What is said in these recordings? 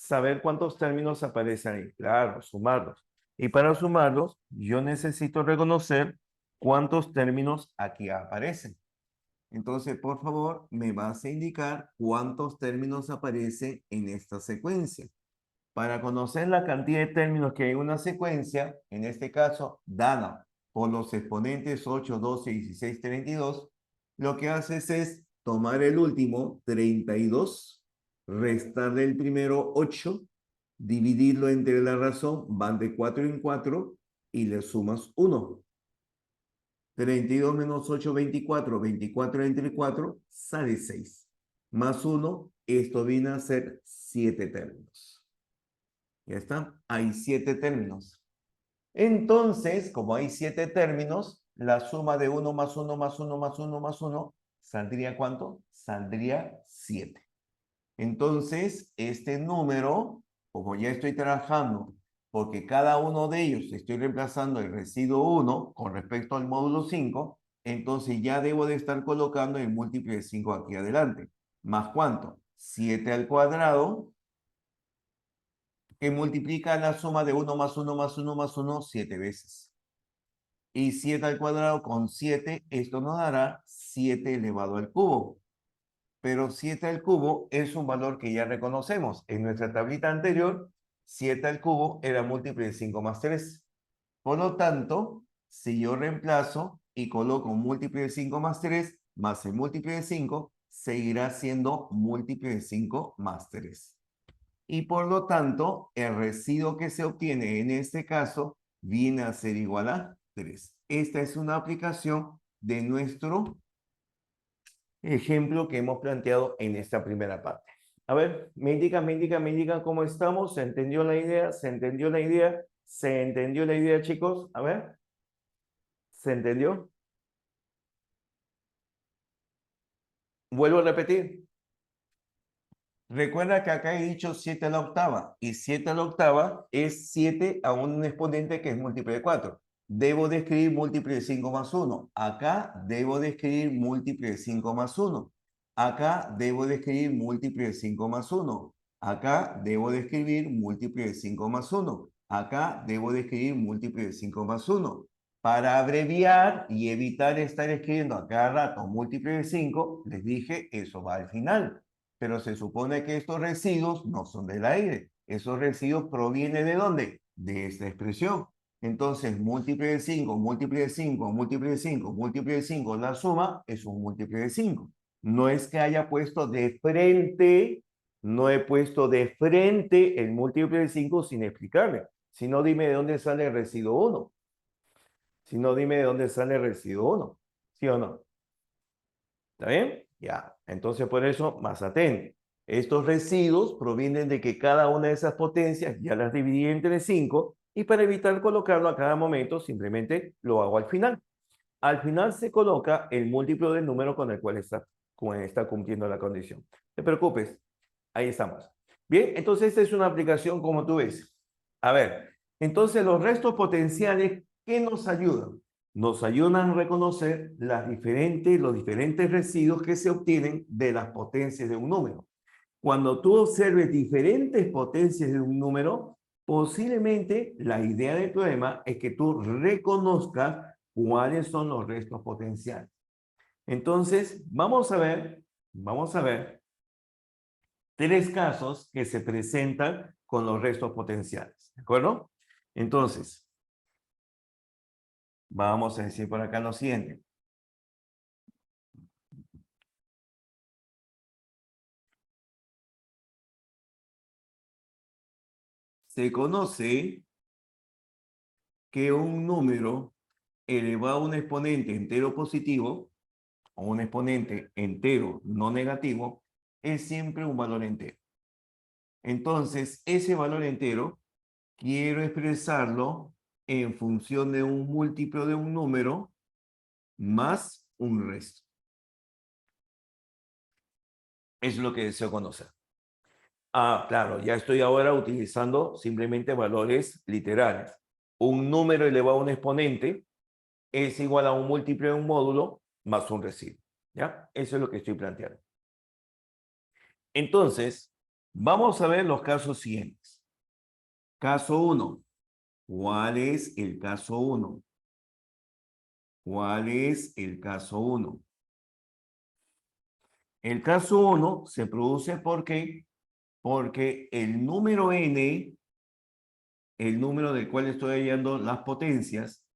saber cuántos términos aparecen ahí. Claro, sumarlos. Y para sumarlos, yo necesito reconocer cuántos términos aquí aparecen. Entonces, por favor, me vas a indicar cuántos términos aparecen en esta secuencia. Para conocer la cantidad de términos que hay en una secuencia, en este caso, dada por los exponentes 8, 12, 16, 32, lo que haces es tomar el último, 32, restarle el primero, 8, dividirlo entre la razón, van de 4 en 4, y le sumas 1. 32 menos 8, 24. 24 entre 4, sale 6. Más 1, esto viene a ser 7 términos. Ya está, hay 7 términos. Entonces, como hay 7 términos, la suma de 1 más 1 más 1 más 1 más 1, ¿saldría cuánto? Saldría 7. Entonces, este número, como ya estoy trabajando, porque cada uno de ellos estoy reemplazando el residuo 1 con respecto al módulo 5, entonces ya debo de estar colocando el múltiplo de 5 aquí adelante. ¿Más cuánto? 7 al cuadrado, que multiplica la suma de 1 más 1 más 1 más 1 7 veces. Y 7 al cuadrado con 7, esto nos dará 7 elevado al cubo. Pero 7 al cubo es un valor que ya reconocemos. En nuestra tablita anterior, 7 al cubo era múltiplo de 5 más 3. Por lo tanto, si yo reemplazo y coloco un múltiplo de 5 más 3, más el múltiplo de 5, seguirá siendo múltiplo de 5 más 3. Y por lo tanto, el residuo que se obtiene en este caso viene a ser igual a 3. Esta es una aplicación de nuestro ejemplo que hemos planteado en esta primera parte. A ver, me indican cómo estamos. ¿Se entendió la idea? ¿Se entendió la idea? ¿Se entendió la idea, chicos? A ver, ¿se entendió? Vuelvo a repetir. Recuerda que acá he dicho 7 a la octava, y 7 a la octava es 7 a un exponente que es múltiplo de 4. Debo de escribir múltiplo de 5 más 1. Acá debo de escribir múltiplo de 5 más 1. Acá debo de escribir múltiplo de 5 más 1. Acá debo de escribir múltiplo de 5 más 1. Acá debo de escribir múltiplo de 5 más 1. Para abreviar y evitar estar escribiendo a cada rato múltiplo de 5, les dije, eso va al final. Pero se supone que estos residuos no son del aire. Esos residuos provienen ¿de dónde? De esta expresión. Entonces, múltiplo de 5, múltiplo de 5, múltiplo de 5, múltiplo de 5, la suma es un múltiplo de 5. No es que haya puesto de frente, no he puesto de frente el múltiplo de 5 sin explicarle. Si no, dime de dónde sale el residuo 1. Si no, dime de dónde sale el residuo 1. ¿Sí o no? ¿Está bien? Ya. Entonces, por eso, más atento. Estos residuos provienen de que cada una de esas potencias ya las dividí entre 5 y para evitar colocarlo a cada momento, simplemente lo hago al final. Al final se coloca el múltiplo del número con el cual está cumpliendo la condición. No te preocupes, ahí estamos. Bien, entonces esta es una aplicación como tú ves. A ver, entonces los restos potenciales, ¿qué nos ayudan? Nos ayudan a reconocer los diferentes residuos que se obtienen de las potencias de un número. Cuando tú observes diferentes potencias de un número, posiblemente la idea del problema es que tú reconozcas cuáles son los restos potenciales. Entonces, vamos a ver 3 casos que se presentan con los restos potenciales, ¿de acuerdo? Entonces, vamos a decir por acá lo siguiente. Se conoce que un número elevado a un exponente entero positivo o un exponente entero no negativo es siempre un valor entero. Entonces, ese valor entero quiero expresarlo en función de un múltiplo de un número más un resto. Es lo que deseo conocer. Ah, claro, ya estoy ahora utilizando simplemente valores literales. Un número elevado a un exponente es igual a un múltiplo de un módulo más un residuo. ¿Ya? Eso es lo que estoy planteando. Entonces, Vamos a ver los casos siguientes. Caso 1. ¿Cuál es el caso 1? ¿Cuál es el caso 1? El caso 1 se produce porque el número n, el número del cual estoy hallando las potencias,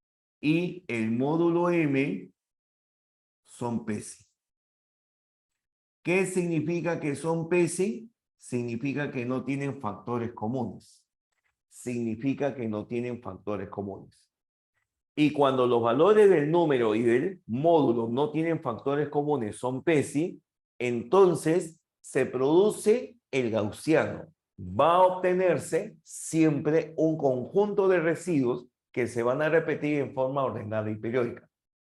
y el módulo m son PESI. ¿Qué significa que son PESI? Significa que no tienen factores comunes. Significa que no tienen factores comunes. Y cuando los valores del número y del módulo no tienen factores comunes, son PESI, entonces se produce el gaussiano. Va a obtenerse siempre un conjunto de residuos que se van a repetir en forma ordenada y periódica.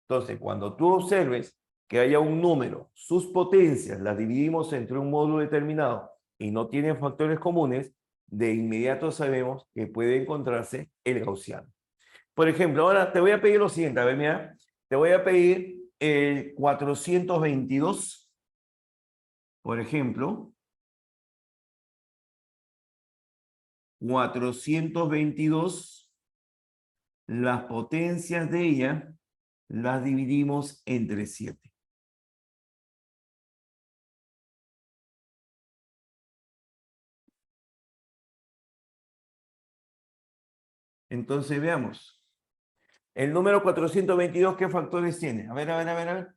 Entonces, cuando tú observes que haya un número, sus potencias las dividimos entre un módulo determinado y no tienen factores comunes, de inmediato sabemos que puede encontrarse el gaussiano. Por ejemplo, ahora te voy a pedir lo siguiente, a ver, mira, te voy a pedir el 422, por ejemplo, 422, las potencias de ella las dividimos entre 7. Entonces veamos. El número 422, ¿qué factores tiene? A ver, a ver, a ver, a ver.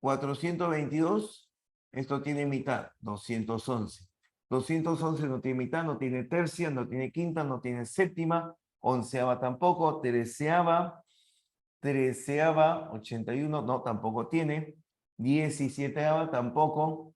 422, esto tiene mitad, 211. 211 no tiene mitad, no tiene tercia, no tiene quinta, no tiene séptima, onceava tampoco, treceava, 81, no, tampoco tiene, 17ava tampoco,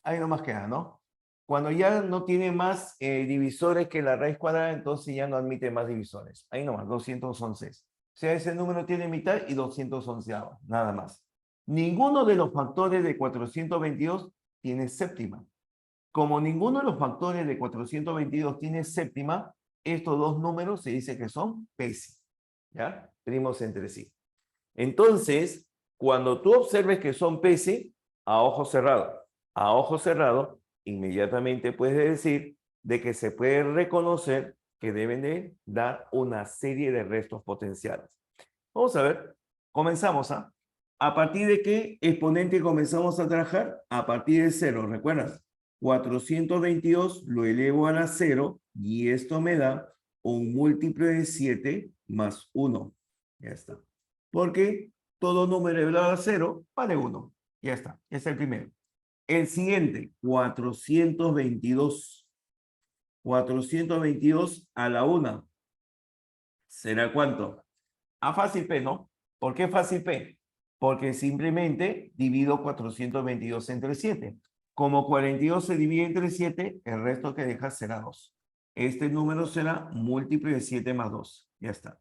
ahí nomás queda, ¿no? Cuando ya no tiene más divisores que la raíz cuadrada, entonces ya no admite más divisores. Ahí nomás, 211. O sea, ese número tiene mitad y 211, nada más. Ninguno de los factores de 422 tiene séptima. Como ninguno de los factores de 422 tiene séptima, estos dos números se dice que son PESI, ¿ya? Primos entre sí. Entonces, cuando tú observes que son PESI, a ojo cerrado, inmediatamente puedes decir de que se puede reconocer que deben de dar una serie de restos potenciales. Vamos a ver, comenzamos, ¿ah? ¿A partir de qué exponente comenzamos a trabajar? A partir de 0, ¿recuerdas? 422 lo elevo a la 0 y esto me da un múltiplo de 7 más 1. Ya está. Porque todo número elevado a 0 vale 1. Ya está, es el primero. El siguiente, 422. 422 a la 1. ¿Será cuánto? A fácil P, ¿no? ¿Por qué fácil P? Porque simplemente divido 422 entre 7. Como 42 se divide entre 7, el resto que deja será 2. Este número será múltiplo de 7 más 2. Ya está.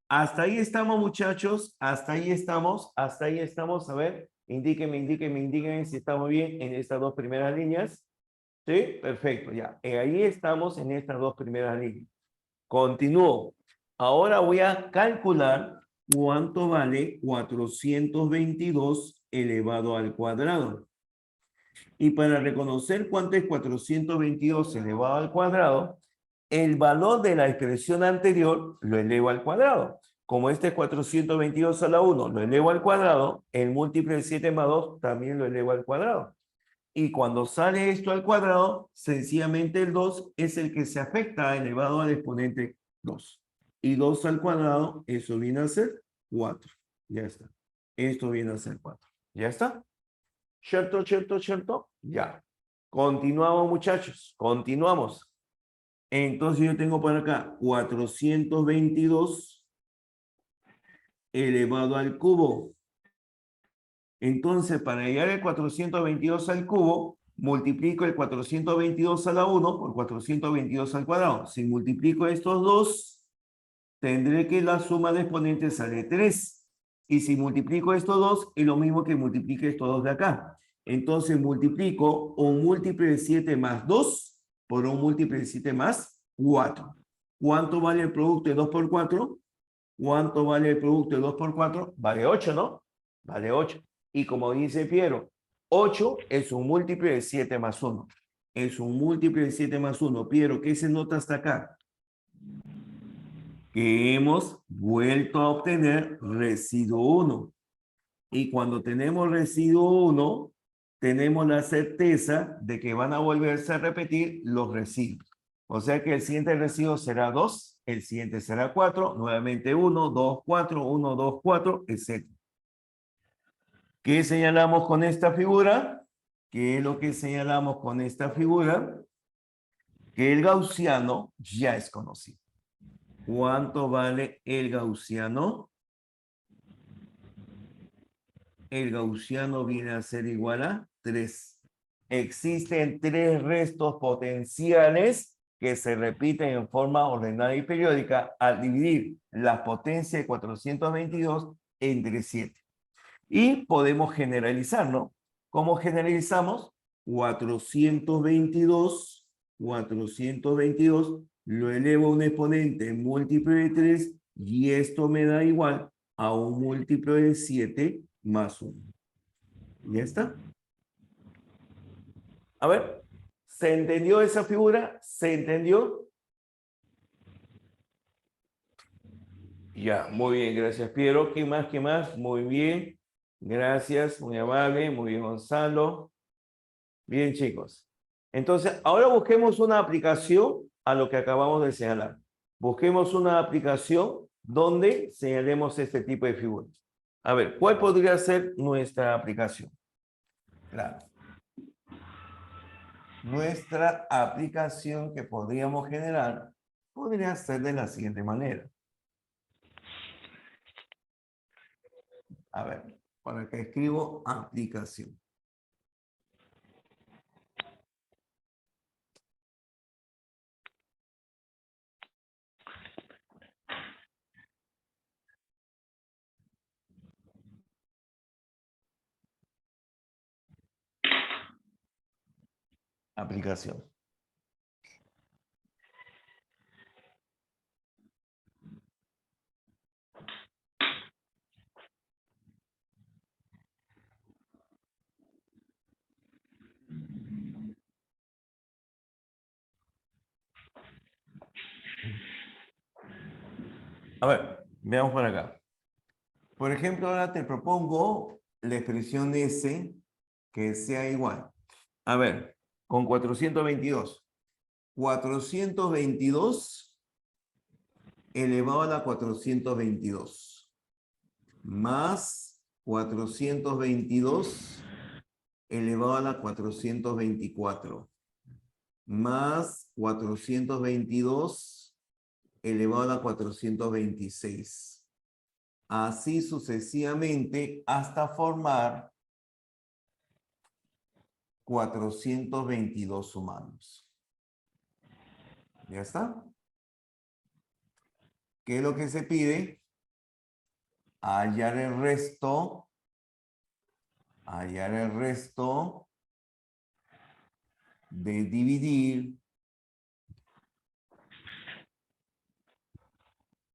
Hasta ahí estamos, muchachos. Hasta ahí estamos. Hasta ahí estamos. A ver, indíquenme si estamos bien en estas dos primeras líneas. ¿Sí? Perfecto, ya. Ahí estamos en estas dos primeras líneas. Continúo. Ahora voy a calcular cuánto vale 422 elevado al cuadrado. Y para reconocer cuánto es 422 elevado al cuadrado, el valor de la expresión anterior lo elevo al cuadrado. Como este es 422 a la 1, lo elevo al cuadrado, el múltiplo de 7 más 2 también lo elevo al cuadrado. Y cuando sale esto al cuadrado, sencillamente el 2 es el que se afecta elevado al exponente 2. Y 2 al cuadrado, eso viene a ser 4. Ya está. Esto viene a ser 4. ¿Ya está? ¿Cierto, cierto, cierto? Ya. Continuamos, muchachos. Continuamos. Entonces yo tengo por acá 422 elevado al cubo. Entonces, para llegar al 422 al cubo, multiplico el 422 a la 1 por 422 al cuadrado. Si multiplico estos dos, tendré que la suma de exponentes sale 3. Y si multiplico estos dos, es lo mismo que multiplique estos dos de acá. Entonces multiplico un múltiplo de 7 más 2 por un múltiplo de 7 más 4. ¿Cuánto vale el producto de 2 por 4? ¿Cuánto vale el producto de 2 por 4? Vale 8, ¿no? Vale 8. Y como dice Piero, 8 es un múltiplo de 7 más 1. es un múltiplo de 7 más 1. Piero, ¿qué se nota hasta acá? Que hemos vuelto a obtener residuo 1. Y cuando tenemos residuo 1, tenemos la certeza de que van a volverse a repetir los residuos. O sea que el siguiente residuo será 2, el siguiente será 4, nuevamente 1, 2, 4, 1, 2, 4, etc. ¿Qué señalamos con esta figura? ¿Qué es lo que señalamos con esta figura? Que el gaussiano ya es conocido. ¿Cuánto vale el gaussiano? El gaussiano viene a ser igual a 3. Existen 3 restos potenciales que se repiten en forma ordenada y periódica al dividir la potencia de 422 entre 7. Y podemos generalizar, ¿no? ¿Cómo generalizamos? 422 lo elevo a un exponente múltiplo de 3 y esto me da igual a un múltiplo de 7 más 1. ¿Ya está? A ver, ¿se entendió esa figura? ¿Se entendió? Ya, muy bien, gracias Piero. ¿Qué más? ¿Qué más? Muy bien. Gracias, muy amable, muy bien Gonzalo. Bien chicos. Entonces, ahora busquemos una aplicación a lo que acabamos de señalar. Busquemos una aplicación donde señalemos este tipo de figuras. A ver, ¿cuál podría ser nuestra aplicación? Claro. Nuestra aplicación que podríamos generar podría ser de la siguiente manera. A ver, por acá escribo aplicación. Aplicación. A ver, veamos por acá. Por ejemplo, ahora te propongo la expresión S que sea igual. A ver, con 422. 422 elevado a la 422. Más 422 elevado a la 424. Más 422 elevado a la 426. Así sucesivamente hasta formar 422 humanos. ¿Ya está? ¿Qué es lo que se pide? Hallar el resto de dividir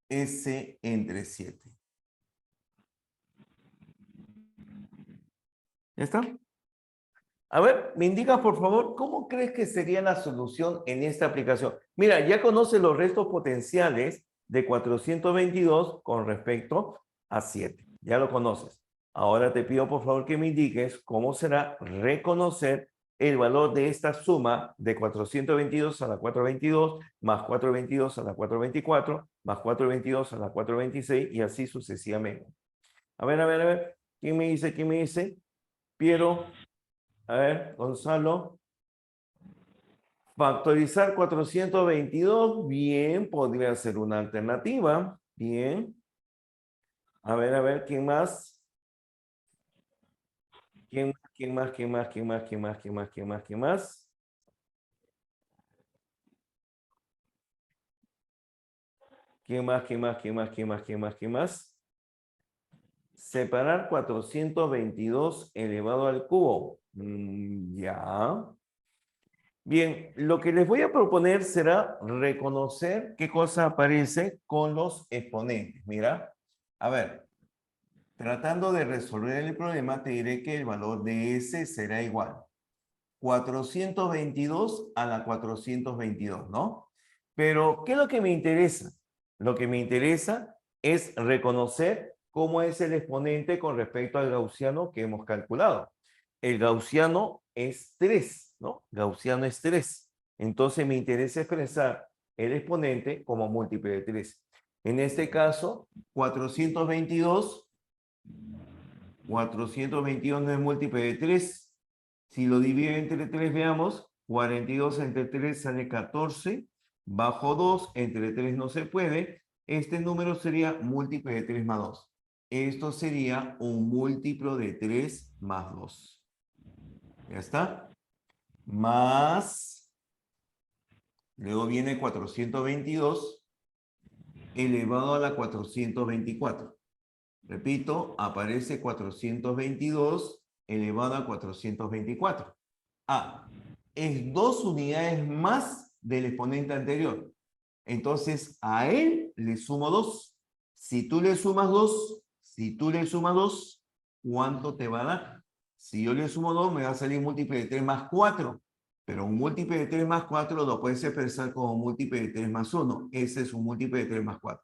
S entre 7. ¿Ya está? A ver, me indicas por favor, ¿cómo crees que sería la solución en esta aplicación? Mira, ya conoces los restos potenciales de 422 con respecto a 7. Ya lo conoces. Ahora te pido por favor que me indiques cómo será reconocer el valor de esta suma de 422 a la 422 más 422 a la 424 más 422 a la 426 y así sucesivamente. A ver. ¿Quién me dice? ¿Quién me dice? Piero. A ver, Gonzalo. Factorizar 422, bien, podría ser una alternativa. Bien. A ver, ¿quién más? ¿Quién más? ¿Quién más? ¿Quién más? ¿Quién más? ¿Quién más? ¿Quién más? ¿Quién más? ¿Quién más? ¿Quién más? ¿Quién más? ¿Quién más? ¿Quién más? ¿Quién más? ¿Quién más? Separar 422 elevado al cubo. Ya. Bien, lo que les voy a proponer será reconocer qué cosa aparece con los exponentes. Mira, a ver, tratando de resolver el problema, te diré que el valor de S será igual 422 a la 422, ¿no? Pero, ¿qué es lo que me interesa? Lo que me interesa es reconocer cómo es el exponente con respecto al gaussiano que hemos calculado. El gaussiano es 3, ¿no? Gaussiano es 3. Entonces me interesa expresar el exponente como múltiple de 3. En este caso, 422 no es múltiple de 3. Si lo divido entre 3, veamos, 42 entre 3 sale 14, bajo 2, entre 3 no se puede. Este número sería múltiple de 3 más 2. Esto sería un múltiplo de 3 más 2. ¿Ya está? Más, luego viene 422 elevado a la 424. Repito, aparece 422 elevado a 424. Ah, es 2 unidades más del exponente anterior. Entonces, a él le sumo 2. Si tú le sumas 2, ¿cuánto te va a dar? Si yo le sumo 2, me va a salir múltiple de 3 más 4. Pero un múltiple de 3 más 4 lo puedes expresar como múltiple de 3 más 1. Ese es un múltiple de 3 más 4.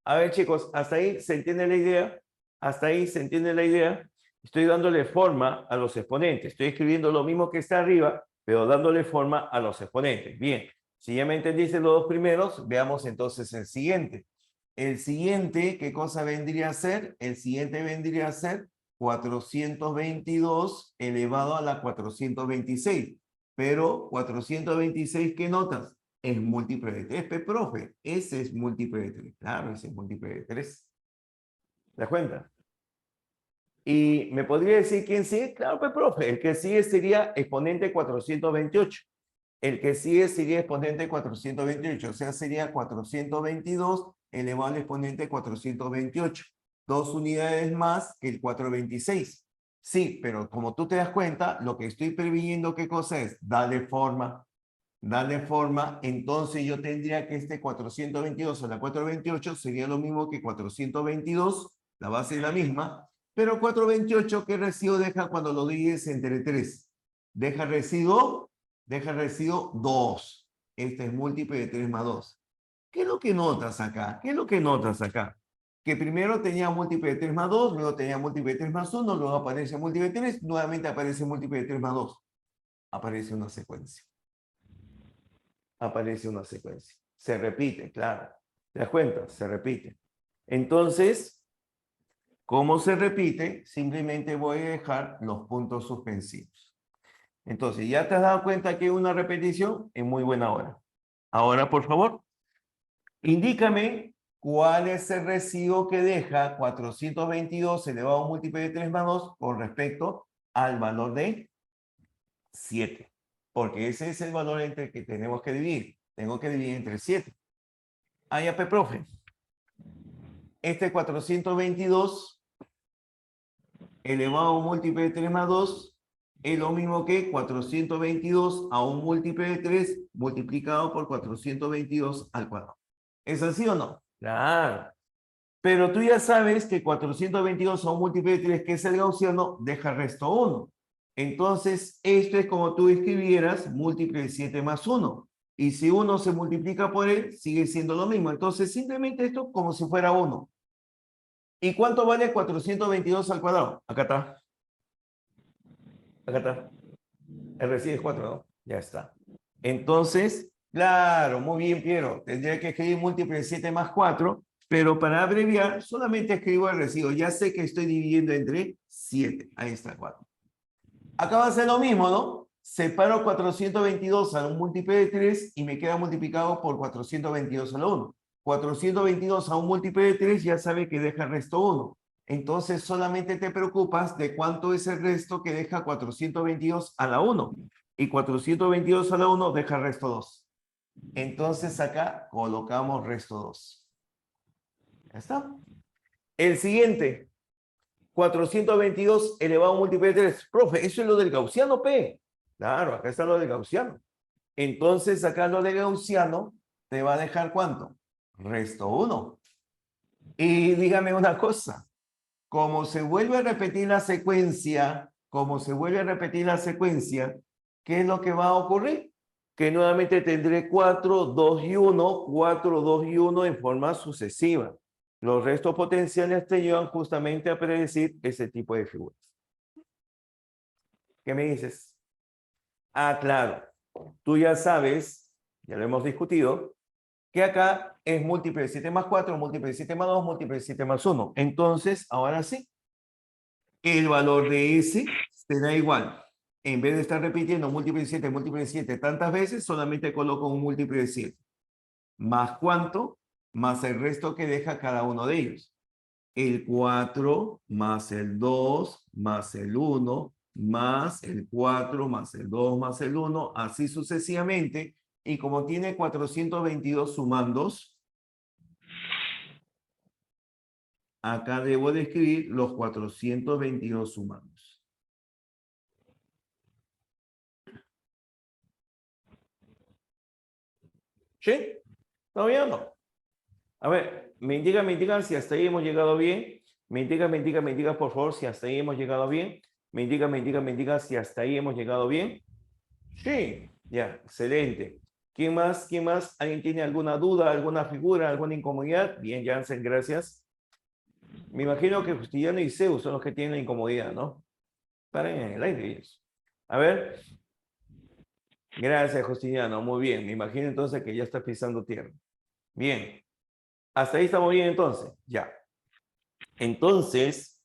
A ver, chicos, ¿hasta ahí se entiende la idea? ¿Hasta ahí se entiende la idea? Estoy dándole forma a los exponentes. Estoy escribiendo lo mismo que está arriba, pero dándole forma a los exponentes. Bien, si ya me entendiste los dos primeros, veamos entonces el siguiente. El siguiente, ¿qué cosa vendría a ser? El siguiente vendría a ser 422 elevado a la 426. Pero 426, ¿qué notas? Es múltiple de 3, profe. Ese es múltiple de 3. Claro, ese es múltiple de 3. ¿Te das cuenta? Y me podría decir quién sigue. Claro, profe. El que sigue sería exponente 428. El que sigue sería exponente 428. O sea, sería 422 elevado al exponente 428. 2 unidades más que el 426. Sí, pero como tú te das cuenta, lo que estoy previniendo, ¿qué cosa es? Darle forma. Entonces yo tendría que este 422 a la 428 sería lo mismo que 422, la base es la misma, pero 428, ¿qué residuo deja cuando lo divides entre 3? Deja residuo 2. Este es múltiple de 3 más 2. ¿Qué es lo que notas acá? Que primero tenía múltiple de 3 más 2, luego tenía múltiple de 3 más 1, luego aparece múltiple de 3, nuevamente aparece múltiple de 3 más 2. Aparece una secuencia. Se repite, claro. ¿Te das cuenta? Se repite. Entonces, ¿cómo se repite? Simplemente voy a dejar los puntos suspensivos. Entonces, ¿ya te has dado cuenta que hay una repetición? En muy buena hora. Ahora, por favor, indícame cuál es el residuo que deja 422 elevado a un múltiple de 3 más 2 con respecto al valor de 7. Porque ese es el valor entre el que tenemos que dividir. Tengo que dividir entre 7. Ah, ya, profe. Este 422 elevado a un múltiple de 3 más 2 es lo mismo que 422 a un múltiple de 3 multiplicado por 422 al cuadrado. ¿Es así o no? Claro. Pero tú ya sabes que 422 a un múltiple de 3, que es el gaussiano, deja resto 1. Entonces, esto es como tú escribieras múltiple de 7 más 1. Y si 1 se multiplica por él, sigue siendo lo mismo. Entonces, simplemente esto como si fuera 1. ¿Y cuánto vale 422 al cuadrado? Acá está. Acá está. El residuo es 4, ¿no? Ya está. Entonces, claro, muy bien, Piero. Tendría que escribir múltiple de 7 más 4, pero para abreviar, solamente escribo el residuo. Ya sé que estoy dividiendo entre 7. Ahí está, 4. Acá va a ser lo mismo, ¿no? Separo 422 a un múltiple de 3 y me queda multiplicado por 422 a la 1. 422 a un múltiple de 3 ya sabe que deja el resto 1. Entonces solamente te preocupas de cuánto es el resto que deja 422 a la 1. Y 422 a la 1 deja el resto 2. Entonces acá colocamos resto 2. ¿Ya está? El siguiente. 422 elevado a un múltiple de 3. Profe, eso es lo del gaussiano, P. Claro, acá está lo del gaussiano. Entonces, acá lo del gaussiano te va a dejar ¿cuánto? Resto 1. Y dígame una cosa. Como se vuelve a repetir la secuencia, ¿qué es lo que va a ocurrir? Que nuevamente tendré 4, 2 y 1, 4, 2 y 1 en forma sucesiva. Los restos potenciales te llevan justamente a predecir ese tipo de figuras. ¿Qué me dices? Ah, claro. Tú ya sabes, ya lo hemos discutido, que acá es múltiple de 7 más 4, múltiple de 7 más 2, múltiple de 7 más 1. Entonces, ahora sí, el valor de S será igual. En vez de estar repitiendo múltiple de 7 tantas veces, solamente coloco un múltiple de 7. ¿Más cuánto? Más el resto que deja cada uno de ellos. El 4 más el 2 más el 1 más el 4 más el 2 más el 1, así sucesivamente. Y como tiene 422 sumandos, acá debo de escribir los 422 sumandos. ¿Sí? ¿Está bien o no? A ver, me indican si hasta ahí hemos llegado bien. Me indica, por favor, si hasta ahí hemos llegado bien. Me indica si hasta ahí hemos llegado bien. Sí, ya, excelente. ¿Quién más? ¿Quién más? ¿Alguien tiene alguna duda, alguna figura, alguna incomodidad? Bien, Jansen, gracias. Me imagino que Justiniano y Zeus son los que tienen la incomodidad, ¿no? Paren en el aire ellos. A ver. Gracias, Justiniano. Muy bien. Me imagino entonces que ya está pisando tierra. Bien. Hasta ahí estamos bien entonces. Ya. Entonces,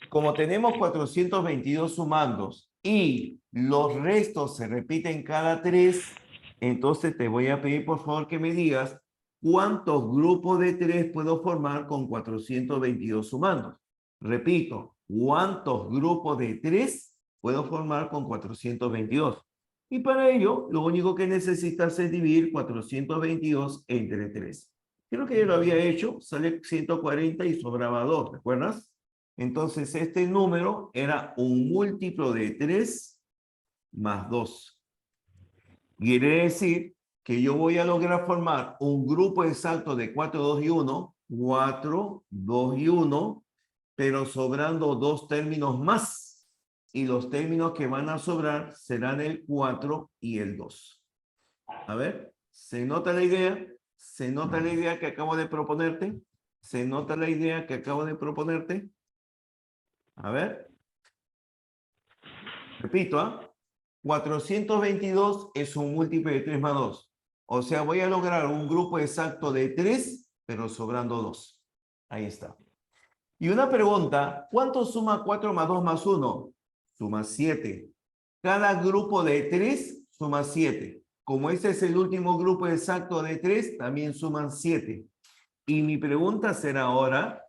como tenemos 422 sumandos y los restos se repiten cada 3, entonces te voy a pedir por favor que me digas cuántos grupos de 3 puedo formar con 422 sumandos. Repito, ¿cuántos grupos de 3 puedo formar con 422? Y para ello, lo único que necesitas es dividir 422 entre 3. Creo que ya lo había hecho, sale 140 y sobraba 2, ¿recuerdas? Entonces, este número era un múltiplo de 3 más 2. Quiere decir que yo voy a lograr formar un grupo exacto de 4, 2 y 1, 4, 2 y 1, pero sobrando dos términos más. Y los términos que van a sobrar serán el 4 y el 2. A ver, ¿se nota la idea? ¿Se nota la idea que acabo de proponerte? ¿Se nota la idea que acabo de proponerte? A ver. Repito, ¿ah? 422 es un múltiplo de 3 más 2. O sea, voy a lograr un grupo exacto de 3, pero sobrando 2. Ahí está. Y una pregunta, ¿cuánto suma 4 más 2 más 1? Suma 7. Cada grupo de 3 suma 7. Como este es el último grupo exacto de 3, también suman 7. Y mi pregunta será ahora,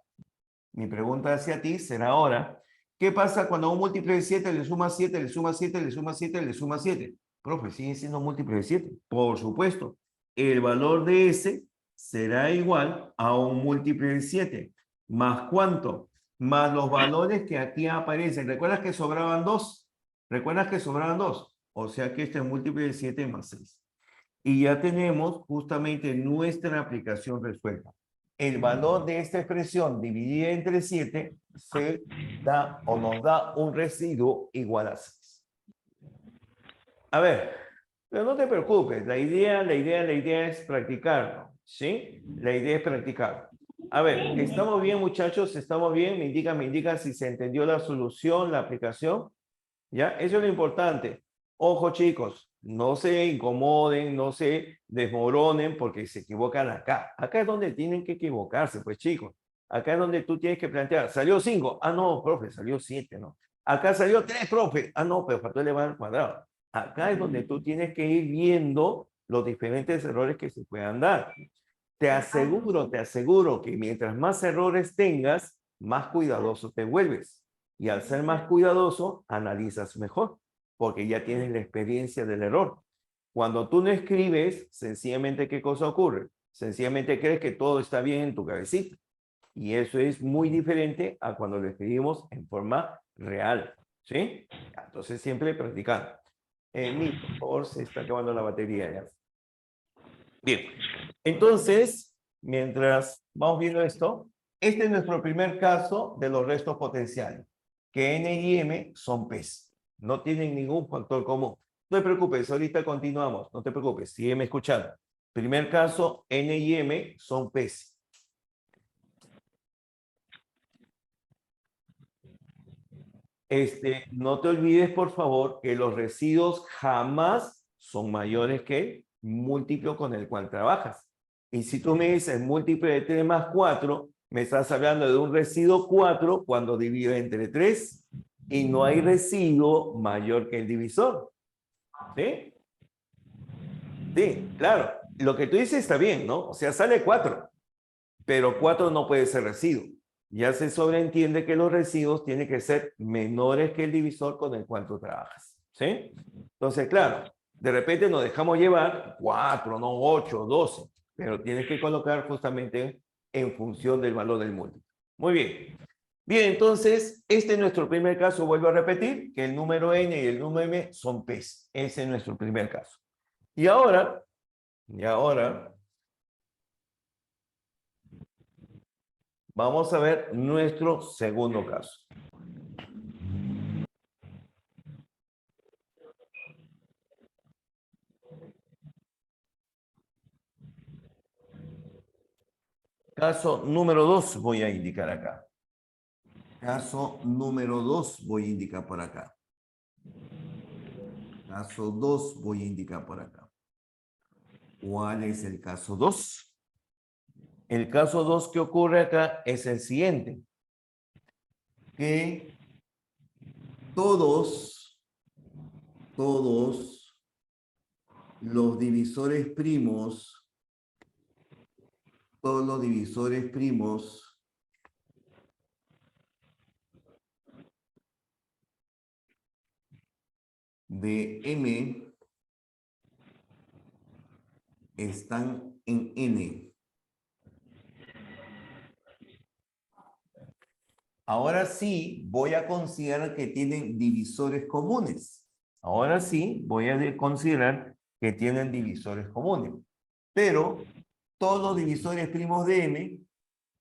mi pregunta hacia ti será ahora, ¿qué pasa cuando a un múltiplo de 7 le suma 7, le suma 7, le suma 7, le suma 7? Profe, sigue siendo múltiplo de 7. Por supuesto. El valor de S será igual a un múltiplo de 7. ¿Más cuánto? Más los valores que aquí aparecen. ¿Recuerdas que sobraban 2? ¿Recuerdas que sobraban 2? O sea que este es múltiplo de 7 más 6. Y ya tenemos justamente nuestra aplicación resuelta. El valor de esta expresión dividida entre 7 se da o nos da un residuo igual a 6. A ver, pero no te preocupes, la idea es practicarlo, ¿sí? La idea es practicar. A ver, ¿estamos bien, muchachos? ¿Estamos bien? Me indican si se entendió la solución, la aplicación. ¿Ya? Eso es lo importante. Ojo, chicos, no se incomoden, no se desmoronen porque se equivocan acá. Acá es donde tienen que equivocarse, pues, chicos. Acá es donde tú tienes que plantear. Salió 5. Ah, no, profe, salió 7, ¿no? Acá salió 3, profe. Ah, no, pero faltó elevar al cuadrado. Acá es donde tú tienes que ir viendo los diferentes errores que se puedan dar. Te aseguro que mientras más errores tengas, más cuidadoso te vuelves. Y al ser más cuidadoso, analizas mejor, porque ya tienes la experiencia del error. Cuando tú no escribes, sencillamente, ¿qué cosa ocurre? Sencillamente crees que todo está bien en tu cabecita. Y eso es muy diferente a cuando lo escribimos en forma real. ¿Sí? Entonces, siempre practicando. Por favor, se está acabando la batería ya. Bien. Entonces, mientras vamos viendo esto, este es nuestro primer caso de los restos potenciales, que N y M son P's, no tienen ningún factor común. No te preocupes, ahorita continuamos, no te preocupes, sígueme escuchando. Primer caso, N y M son P's. No te olvides, por favor, que los residuos jamás son mayores que el múltiplo con el cual trabajas. Y si tú me dices múltiplo de 3 más 4, me estás hablando de un residuo 4 cuando divide entre 3 y no hay residuo mayor que el divisor. ¿Sí? Sí, claro. Lo que tú dices está bien, ¿no? O sea, sale 4, pero 4 no puede ser residuo. Ya se sobreentiende que los residuos tienen que ser menores que el divisor con el cual tú trabajas. ¿Sí? Entonces, claro, de repente nos dejamos llevar 4, no 8, 12, pero tienes que colocar justamente en función del valor del múltiplo. Muy bien. Bien, entonces, este es nuestro primer caso. Vuelvo a repetir que el número n y el número m son P's. Ese es nuestro primer caso. Y ahora, vamos a ver nuestro segundo caso. Caso número 2 voy a indicar acá. Caso número 2 voy a indicar por acá. Caso 2 voy a indicar por acá. ¿Cuál es el caso 2? El caso 2 que ocurre acá es el siguiente. Que todos los divisores primos, de M están en N. Ahora sí voy a considerar que tienen divisores comunes. Ahora sí voy a considerar que tienen divisores comunes. Pero todos los divisores primos de M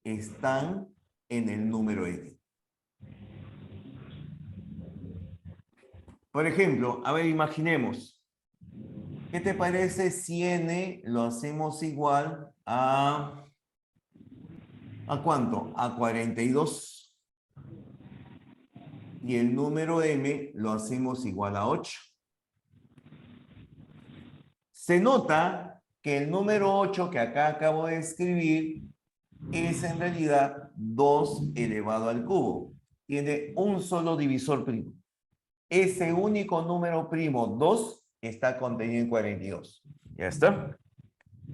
están en el número N. Por ejemplo, a ver, imaginemos. ¿Qué te parece si N lo hacemos igual a... ¿A cuánto? A 42. Y el número M lo hacemos igual a 8. Se nota que el número 8 que acá acabo de escribir es en realidad 2 elevado al cubo. Tiene un solo divisor primo. Ese único número primo, 2, está contenido en 42. ¿Ya está?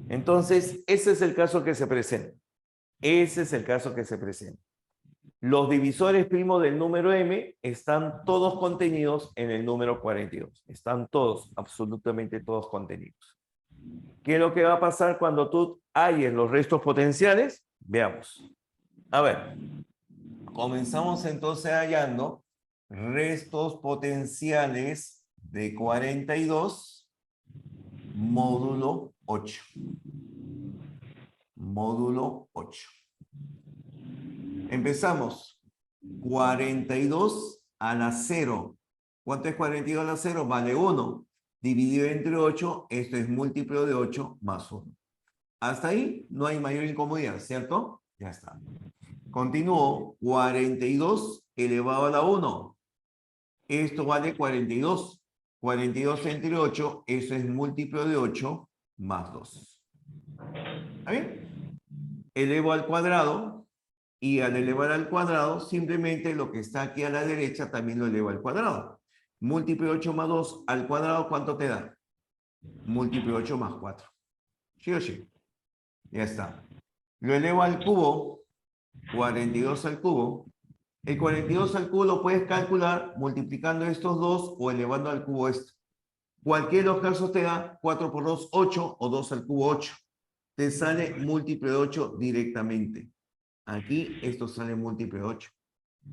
Entonces, ese es el caso que se presenta. Ese es el caso que se presenta. Los divisores primos del número m están todos contenidos en el número 42. Están todos, absolutamente todos contenidos. ¿Qué es lo que va a pasar cuando tú halles los restos potenciales? Veamos. A ver, comenzamos entonces hallando restos potenciales de 42 módulo 8. Módulo 8. Empezamos. 42 a la 0. ¿Cuánto es 42 a la 0? Vale 1. Dividido entre 8, esto es múltiplo de 8 más 1. Hasta ahí no hay mayor incomodidad, ¿cierto? Ya está. Continúo. 42 elevado a la 1. Esto vale 42. 42 entre 8, eso es múltiplo de 8 más 2. ¿Está bien? Elevo al cuadrado. Y al elevar al cuadrado, simplemente lo que está aquí a la derecha también lo elevo al cuadrado. Múltiplo de 8 más 2 al cuadrado, ¿cuánto te da? Múltiplo de 8 más 4. ¿Sí o sí? Ya está. Lo elevo al cubo, 42 al cubo. El 42 al cubo lo puedes calcular multiplicando estos dos o elevando al cubo esto. Cualquiera de los casos te da 4 por 2, 8 o 2 al cubo, 8. Te sale múltiplo de 8 directamente. Aquí esto sale múltiplo de 8.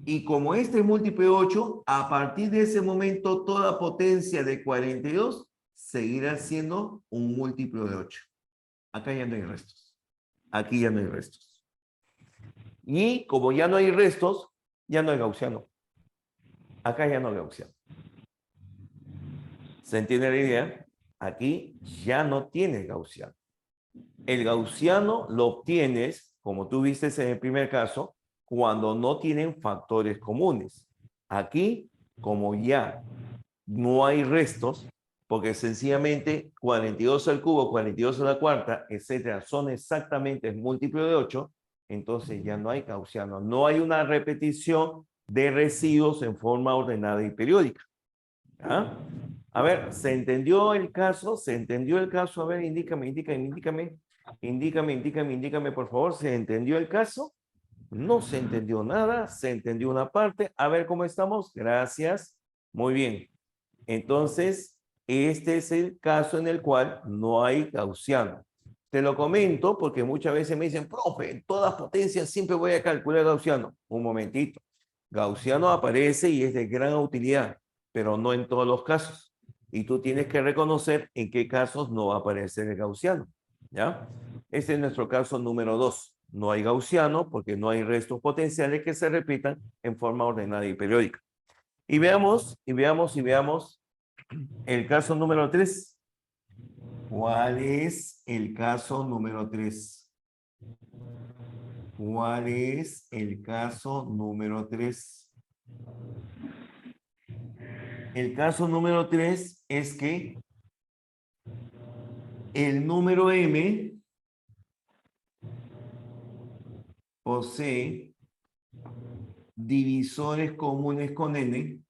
Y como este es múltiplo de 8, a partir de ese momento toda potencia de 42 seguirá siendo un múltiplo de 8. Acá ya no hay restos. Aquí ya no hay restos. Y como ya no hay restos, ya no hay gaussiano. Acá ya no hay gaussiano. ¿Se entiende la idea? Aquí ya no tienes gaussiano. El gaussiano lo obtienes, como tú viste en el primer caso, cuando no tienen factores comunes. Aquí, como ya no hay restos, porque sencillamente 42 al cubo, 42 a la cuarta, etcétera, son exactamente el múltiplo de 8, entonces ya no hay gaussiano. No hay una repetición de residuos en forma ordenada y periódica. ¿Ah? A ver, ¿se entendió el caso? ¿Se entendió el caso? A ver, indícame, por favor. ¿Se entendió el caso? No se entendió nada, se entendió una parte. A ver cómo estamos. Gracias. Muy bien. Entonces, este es el caso en el cual no hay gaussiano. Te lo comento porque muchas veces me dicen, profe, en todas potencias siempre voy a calcular gaussiano. Un momentito. Gaussiano aparece y es de gran utilidad, pero no en todos los casos. Y tú tienes que reconocer en qué casos no va a aparecer el gaussiano. ¿Ya? Este es nuestro caso número 2. No hay gaussiano porque no hay restos potenciales que se repitan en forma ordenada y periódica. Y veamos el caso número 3. ¿Cuál es el caso número 3? ¿Cuál es el caso número 3? El caso número 3 es que el número m posee divisores comunes con n,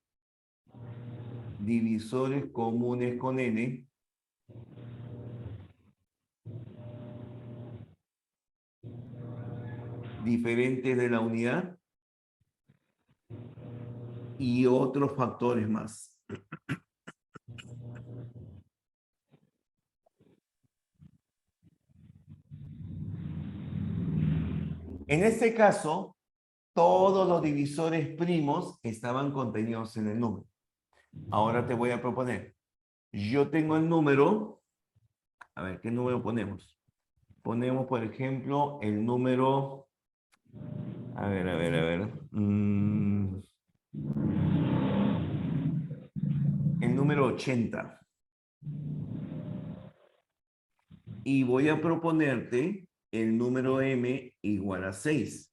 diferentes de la unidad y otros factores más. En este caso, todos los divisores primos estaban contenidos en el número. Ahora te voy a proponer. Yo tengo el número. A ver, ¿qué número ponemos? Ponemos, por ejemplo, el número. A ver. El número 80. Y voy a proponerte el número m igual a 6.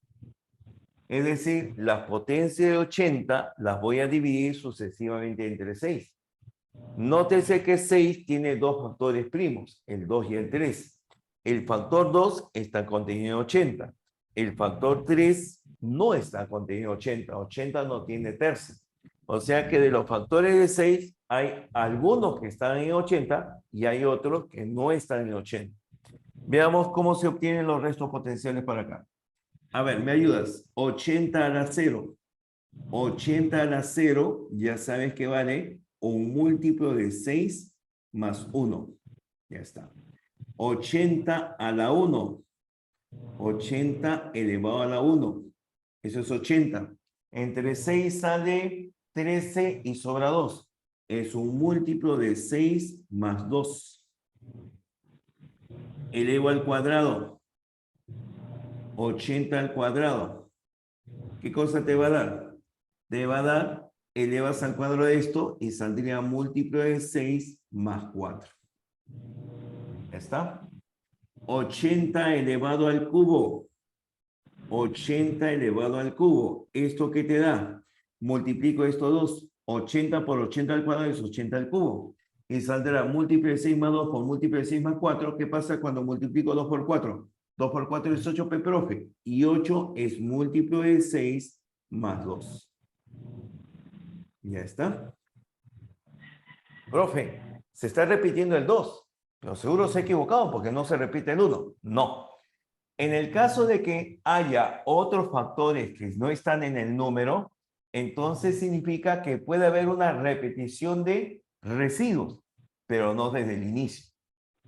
Es decir, las potencias de 80 las voy a dividir sucesivamente entre 6. Nótese que 6 tiene dos factores primos, el 2 y el 3. El factor 2 está contenido en 80. El factor 3 no está contenido en 80. 80 no tiene tercios. O sea que de los factores de 6 hay algunos que están en 80 y hay otros que no están en 80. Veamos cómo se obtienen los restos potenciales para acá. A ver, ¿me ayudas? 80 a la 0. 80 a la 0, ya sabes que vale un múltiplo de 6 más 1. Ya está. 80 a la 1. 80 elevado a la 1. Eso es 80. Entre 6 sale 13 y sobra 2. Es un múltiplo de 6 más 2. Elevo al cuadrado. 80 al cuadrado. ¿Qué cosa te va a dar? Te va a dar, elevas al cuadrado de esto y saldría múltiplo de 6 más 4. ¿Ya está? 80 elevado al cubo. 80 elevado al cubo. ¿Esto qué te da? Multiplico estos dos. 80 por 80 al cuadrado es 80 al cubo. Y saldrá múltiplo de 6 más 2 por múltiplo de 6 más 4. ¿Qué pasa cuando multiplico 2 por 4? 2 por 4 es 8, profe. Y 8 es múltiplo de 6 más 2. Ya está. Profe, se está repitiendo el 2. Pero seguro se ha equivocado porque no se repite el 1. No. En el caso de que haya otros factores que no están en el número, entonces significa que puede haber una repetición de residuos, pero no desde el inicio.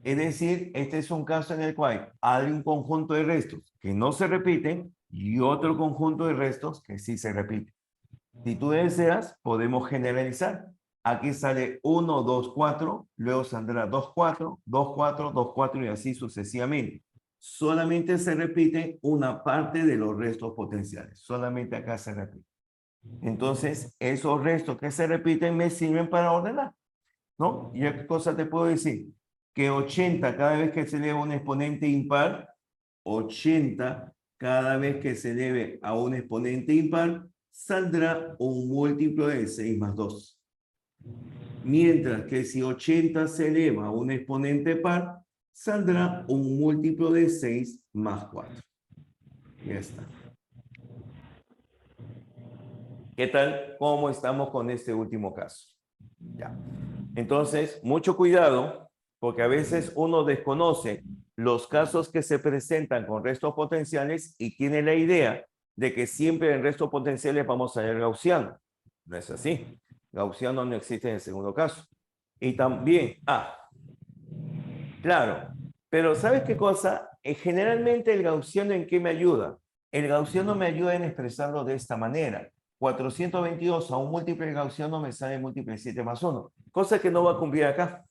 Es decir, este es un caso en el cual hay un conjunto de restos que no se repiten y otro conjunto de restos que sí se repiten. Si tú deseas, podemos generalizar. Aquí sale 1, 2, 4, luego saldrá 2, 4, 2, 4, 2, 4 y así sucesivamente. Solamente se repite una parte de los restos potenciales. Solamente acá se repite. Entonces, esos restos que se repiten me sirven para ordenar. ¿no? ¿Y qué cosa te puedo decir? Que 80 cada vez que se eleva un exponente impar, 80 cada vez que se eleve a un exponente impar, saldrá un múltiplo de 6 más 2. Mientras que si 80 se eleva a un exponente par, saldrá un múltiplo de 6 más 4. Ya está. ¿Qué tal? ¿Cómo estamos con este último caso? Ya. Entonces, mucho cuidado, porque a veces uno desconoce los casos que se presentan con restos potenciales y tiene la idea de que siempre en restos potenciales vamos a ver gaussiano. No es así. Gaussiano no existe en el segundo caso. Y también, claro, pero ¿sabes qué cosa? Generalmente el gaussiano, ¿en qué me ayuda? El gaussiano me ayuda en expresarlo de esta manera. 422 a un múltiple gaussiano me sale múltiple 7 más 1, cosa que no va a cumplir acá.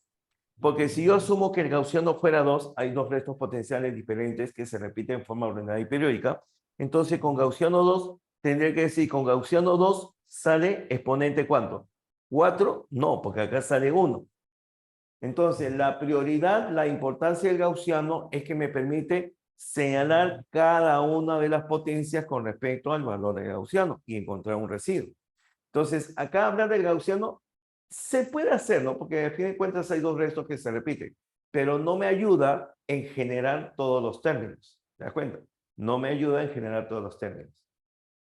Porque si yo asumo que el gaussiano fuera 2, hay dos restos potenciales diferentes que se repiten en forma ordenada y periódica. Entonces, con gaussiano 2, tendré que decir, con gaussiano 2 sale exponente ¿cuánto? 4, no, porque acá sale 1. Entonces, la prioridad, la importancia del gaussiano es que me permite señalar cada una de las potencias con respecto al valor del gaussiano y encontrar un residuo. Entonces, acá hablar del gaussiano se puede hacer, ¿no? Porque al fin de cuentas hay dos restos que se repiten, pero no me ayuda en generar todos los términos. ¿Te das cuenta? No me ayuda en generar todos los términos.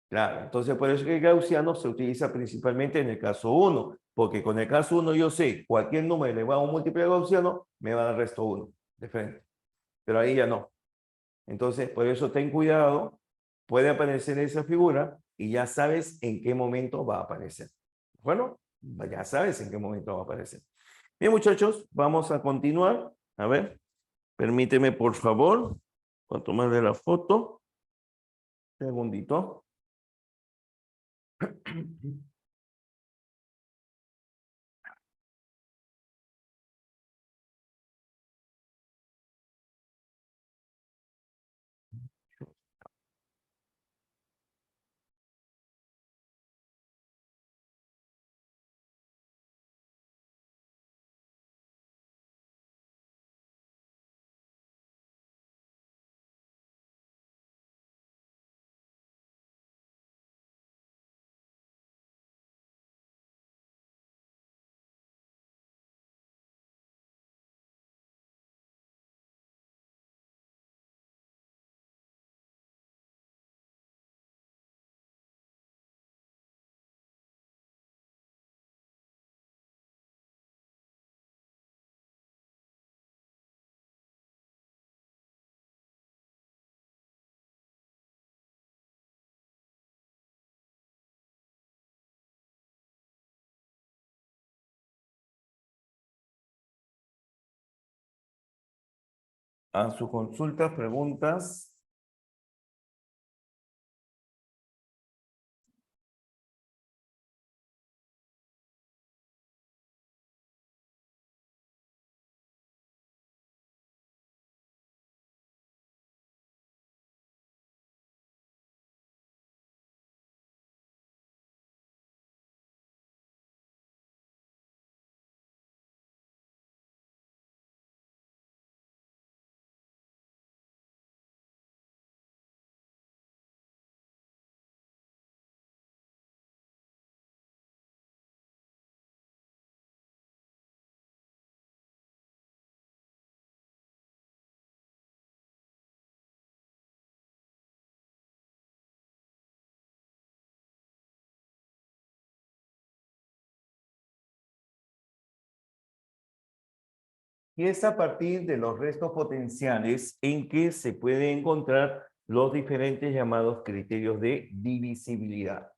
Claro, entonces por eso que el gaussiano se utiliza principalmente en el caso 1, porque con el caso 1 yo sé, cualquier número elevado a un múltiple gaussiano me va a dar resto 1, de frente. Pero ahí ya no. Entonces, por eso ten cuidado, puede aparecer esa figura y ya sabes en qué momento va a aparecer. Bueno, ya sabes en qué momento va a aparecer. Bien, muchachos, vamos a continuar. A ver, permíteme, por favor, voy a tomarle la foto. Un segundito. A sus consultas, preguntas. Y es a partir de los restos potenciales en que se pueden encontrar los diferentes llamados criterios de divisibilidad.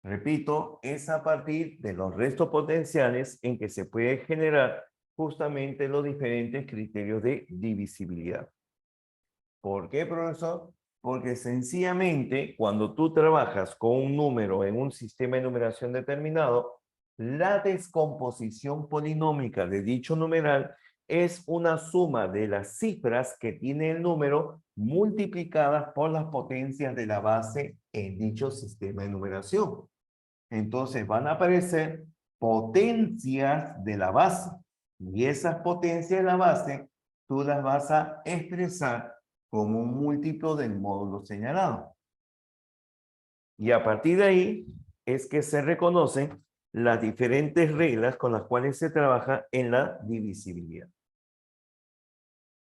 Repito, es a partir de los restos potenciales en que se puede generar justamente los diferentes criterios de divisibilidad. ¿Por qué, profesor? Porque sencillamente cuando tú trabajas con un número en un sistema de numeración determinado, la descomposición polinómica de dicho numeral es una suma de las cifras que tiene el número multiplicadas por las potencias de la base en dicho sistema de numeración. Entonces van a aparecer potencias de la base. Y esas potencias de la base, tú las vas a expresar como un múltiplo del módulo señalado. Y a partir de ahí es que se reconocen las diferentes reglas con las cuales se trabaja en la divisibilidad.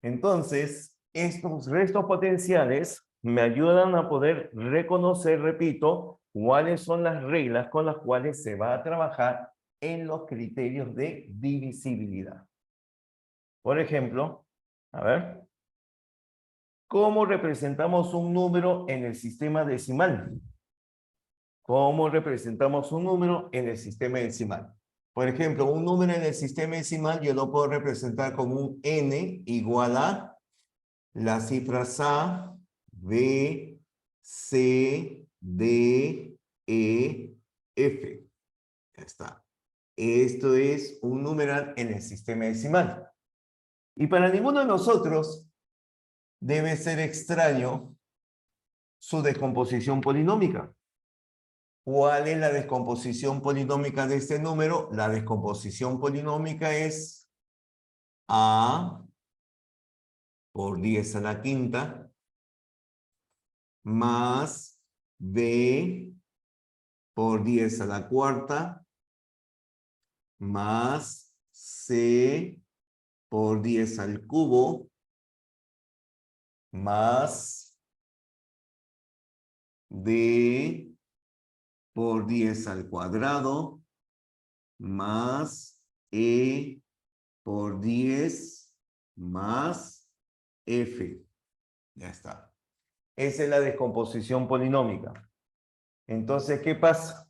Entonces, estos restos potenciales me ayudan a poder reconocer, repito, cuáles son las reglas con las cuales se va a trabajar en los criterios de divisibilidad. Por ejemplo, a ver, ¿cómo representamos un número en el sistema decimal? ¿Cómo representamos un número en el sistema decimal? Por ejemplo, un número en el sistema decimal yo lo puedo representar como un n igual a las cifras A, B, C, D, E, F. Ya está. Esto es un numeral en el sistema decimal. Y para ninguno de nosotros debe ser extraño su descomposición polinómica. ¿Cuál es la descomposición polinómica de este número? La descomposición polinómica es A por 10 a la quinta más B por 10 a la cuarta más C por 10 al cubo más D por 10 al cuadrado más E por 10 más F. Ya está. Esa es la descomposición polinómica. Entonces, ¿qué pasa?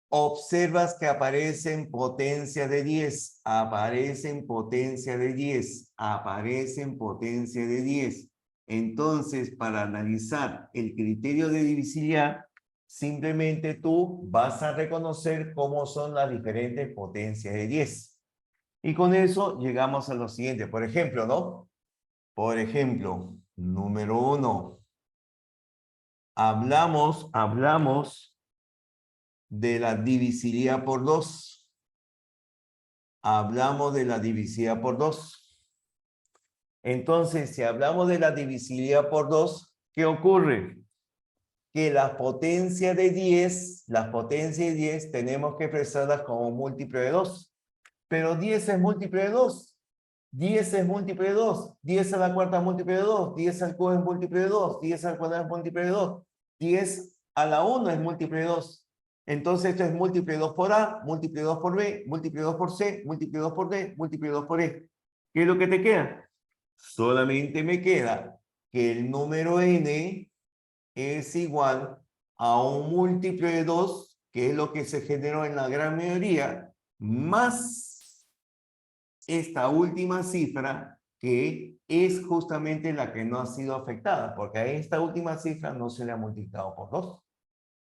Observas que aparecen potencia de 10, aparecen potencia de 10, aparecen potencia de 10. Entonces, para analizar el criterio de divisibilidad, simplemente tú vas a reconocer cómo son las diferentes potencias de 10. Y con eso llegamos a lo siguiente. Por ejemplo, ¿no? Por ejemplo, número 1. Hablamos de la divisibilidad por 2. Hablamos de la divisibilidad por 2. Entonces, si hablamos de la divisibilidad por 2, ¿qué ocurre? Que las potencias de 10 tenemos que expresarlas como múltiplo de 2. Pero 10 es múltiplo de 2. 10 es múltiplo de 2. 10 a la cuarta es múltiplo de 2. 10 al cubo es múltiplo de 2. 10 al cuadrado es múltiplo de 2. 10 a la 1 es múltiplo de 2. Entonces esto es múltiplo de 2 por A, múltiplo de 2 por B, múltiplo de 2 por C, múltiplo de 2 por D, múltiplo de 2 por E. ¿Qué es lo que te queda? Solamente me queda que el número n es igual a un múltiplo de 2, que es lo que se generó en la gran mayoría, más esta última cifra, que es justamente la que no ha sido afectada, porque a esta última cifra no se le ha multiplicado por 2.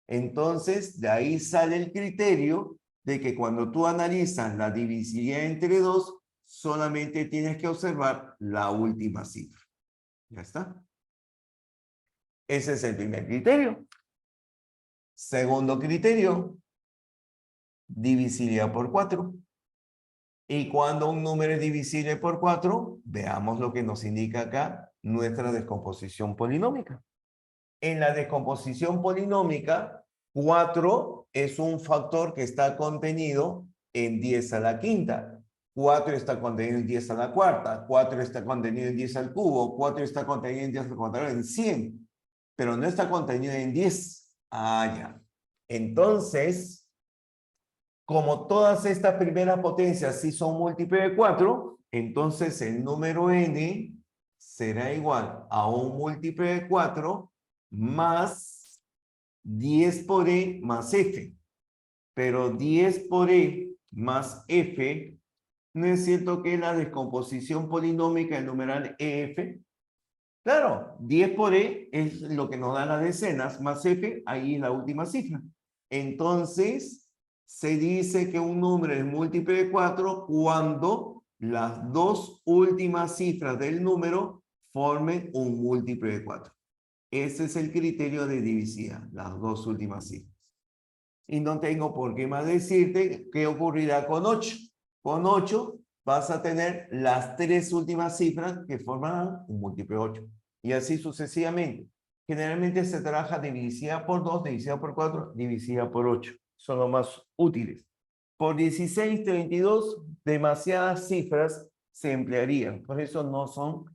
Entonces, de ahí sale el criterio de que cuando tú analizas la divisibilidad entre 2, solamente tienes que observar la última cifra. ¿Ya está? Ese es el primer criterio. Segundo criterio, divisibilidad por 4. Y cuando un número es divisible por 4, veamos lo que nos indica acá nuestra descomposición polinómica. En la descomposición polinómica, 4 es un factor que está contenido en 10 a la quinta. 4 está contenido en 10 a la cuarta. 4 está contenido en 10 al cubo. 4 está contenido en 10 al cuadrado, en 100. Pero no está contenido en 10. Ah, ya. Entonces, como todas estas primeras potencias sí son múltiplos de 4, entonces el número n será igual a un múltiplo de 4 más 10 por e más f. Pero 10 por e más f, ¿no es cierto que es la descomposición polinómica del numeral ef? Claro, 10 por e es lo que nos da las decenas, más f, ahí es la última cifra. Entonces, se dice que un número es múltiplo de 4 cuando las dos últimas cifras del número formen un múltiplo de 4. Ese es el criterio de divisibilidad, las dos últimas cifras. y no tengo por qué más decirte qué ocurrirá con 8. Con 8 vas a tener las tres últimas cifras que forman un múltiplo de 8. Y así sucesivamente. Generalmente se trabaja dividida por 2, dividida por 4, dividida por 8. Son los más útiles. Por 16, 32, demasiadas cifras se emplearían. Por eso no son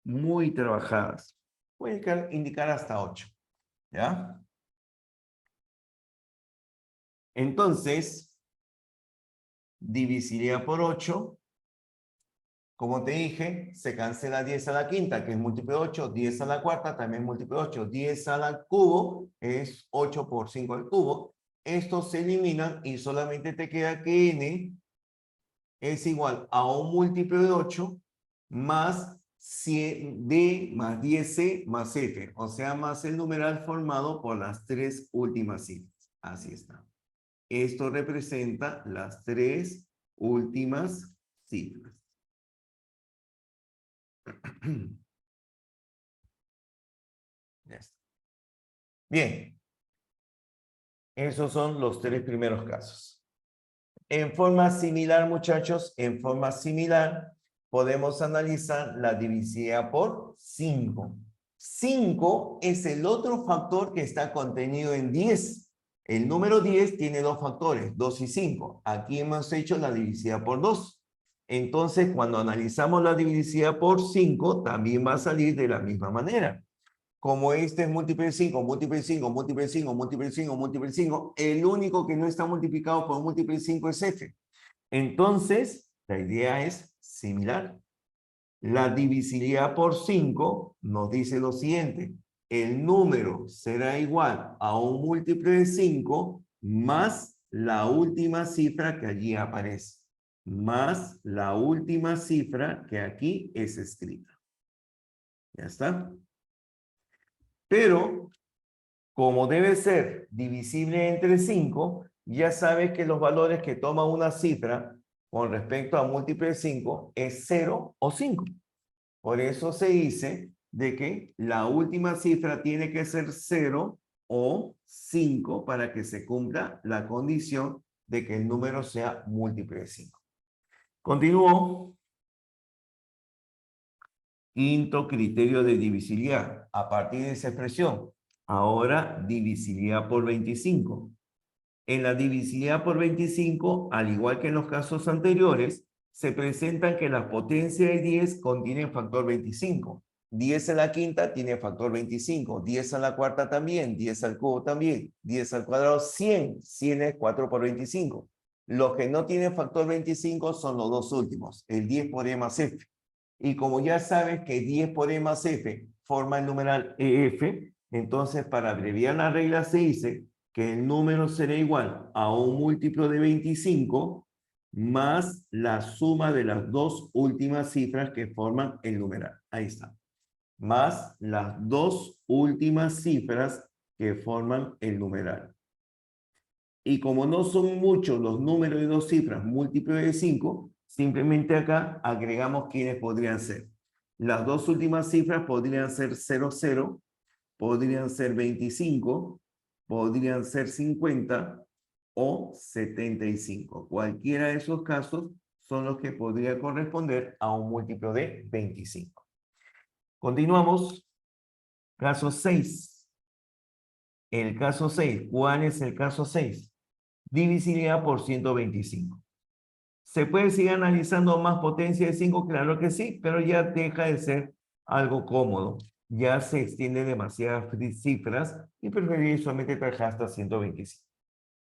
muy trabajadas. Voy a indicar hasta 8. ¿Ya? Entonces, divisiría por 8. Como te dije, se cancela 10 a la quinta, que es múltiplo de 8. 10 a la cuarta, también múltiplo de 8. 10 al cubo es 8 por 5 al cubo. Estos se eliminan y solamente te queda que n es igual a un múltiplo de 8 más 100d más 10c más f. O sea, más el numeral formado por las tres últimas cifras. Así está. Esto representa las tres últimas cifras. Ya está. Bien, esos son los tres primeros casos. En forma similar, muchachos, en forma similar, podemos analizar la divisibilidad por 5. 5 es el otro factor que está contenido en 10. El número 10 tiene dos factores, 2 y 5. Aquí hemos hecho la divisibilidad por 2. Entonces, cuando analizamos la divisibilidad por 5, también va a salir de la misma manera. Como este es múltiplo de 5, múltiplo de 5, múltiplo de 5, múltiplo de 5, múltiplo de 5, el único que no está multiplicado por múltiplo de 5 es f. Entonces, la idea es similar. La divisibilidad por 5 nos dice lo siguiente. El número será igual a un múltiplo de 5 más la última cifra que allí aparece. Más la última cifra que aquí es escrita. ¿Ya está? Pero, como debe ser divisible entre 5, ya sabes que los valores que toma una cifra con respecto a múltiplo de 5 es 0 o 5. Por eso se dice de que la última cifra tiene que ser 0 o 5 para que se cumpla la condición de que el número sea múltiplo de 5. Continúo. Quinto criterio de divisibilidad. A partir de esa expresión, ahora divisibilidad por 25. En la divisibilidad por 25, al igual que en los casos anteriores, se presentan que la potencia de 10 contiene el factor 25. 10 a la quinta tiene factor 25. 10 a la cuarta también. 10 al cubo también. 10 al cuadrado 100. 100 es 4 por 25. Los que no tienen factor 25 son los dos últimos. El 10 por e más f. Y como ya sabes que 10 por e más f forma el numeral ef, entonces para abreviar la regla se dice que el número será igual a un múltiplo de 25 más la suma de las dos últimas cifras que forman el numeral. Ahí está. Más las dos últimas cifras que forman el numeral. Y como no son muchos los números de dos cifras múltiplos de 5, simplemente acá agregamos quiénes podrían ser. Las dos últimas cifras podrían ser 00, podrían ser 25, podrían ser 50 o 75. Cualquiera de esos casos son los que podría corresponder a un múltiplo de 25. Continuamos. Caso 6. El caso 6. ¿Cuál es el caso 6? Divisibilidad por 125. ¿Se puede seguir analizando más potencia de 5? Claro que sí, pero ya deja de ser algo cómodo. Ya se extiende demasiadas cifras y preferiría solamente trabajar hasta 125.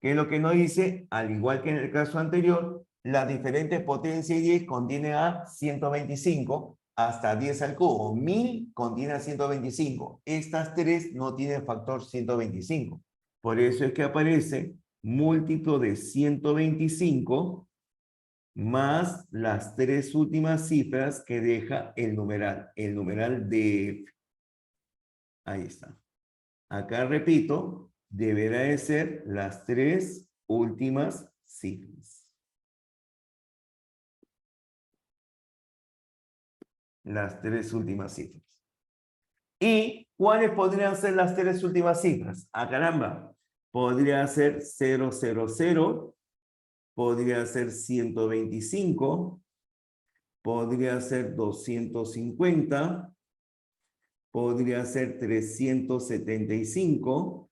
¿Qué es lo que nos dice? Al igual que en el caso anterior, las diferentes potencias de 10 contienen a 125 hasta 10 al cubo. 1000 contiene a 125. Estas tres no tienen factor 125. Por eso es que aparece múltiplo de 125 más las tres últimas cifras que deja el numeral de... Ahí está. Acá repito, deberá de ser las tres últimas cifras. Las tres últimas cifras. ¿Y cuáles podrían ser las tres últimas cifras? Ah, caramba. podría ser 000, podría ser 125, podría ser 250, podría ser 375,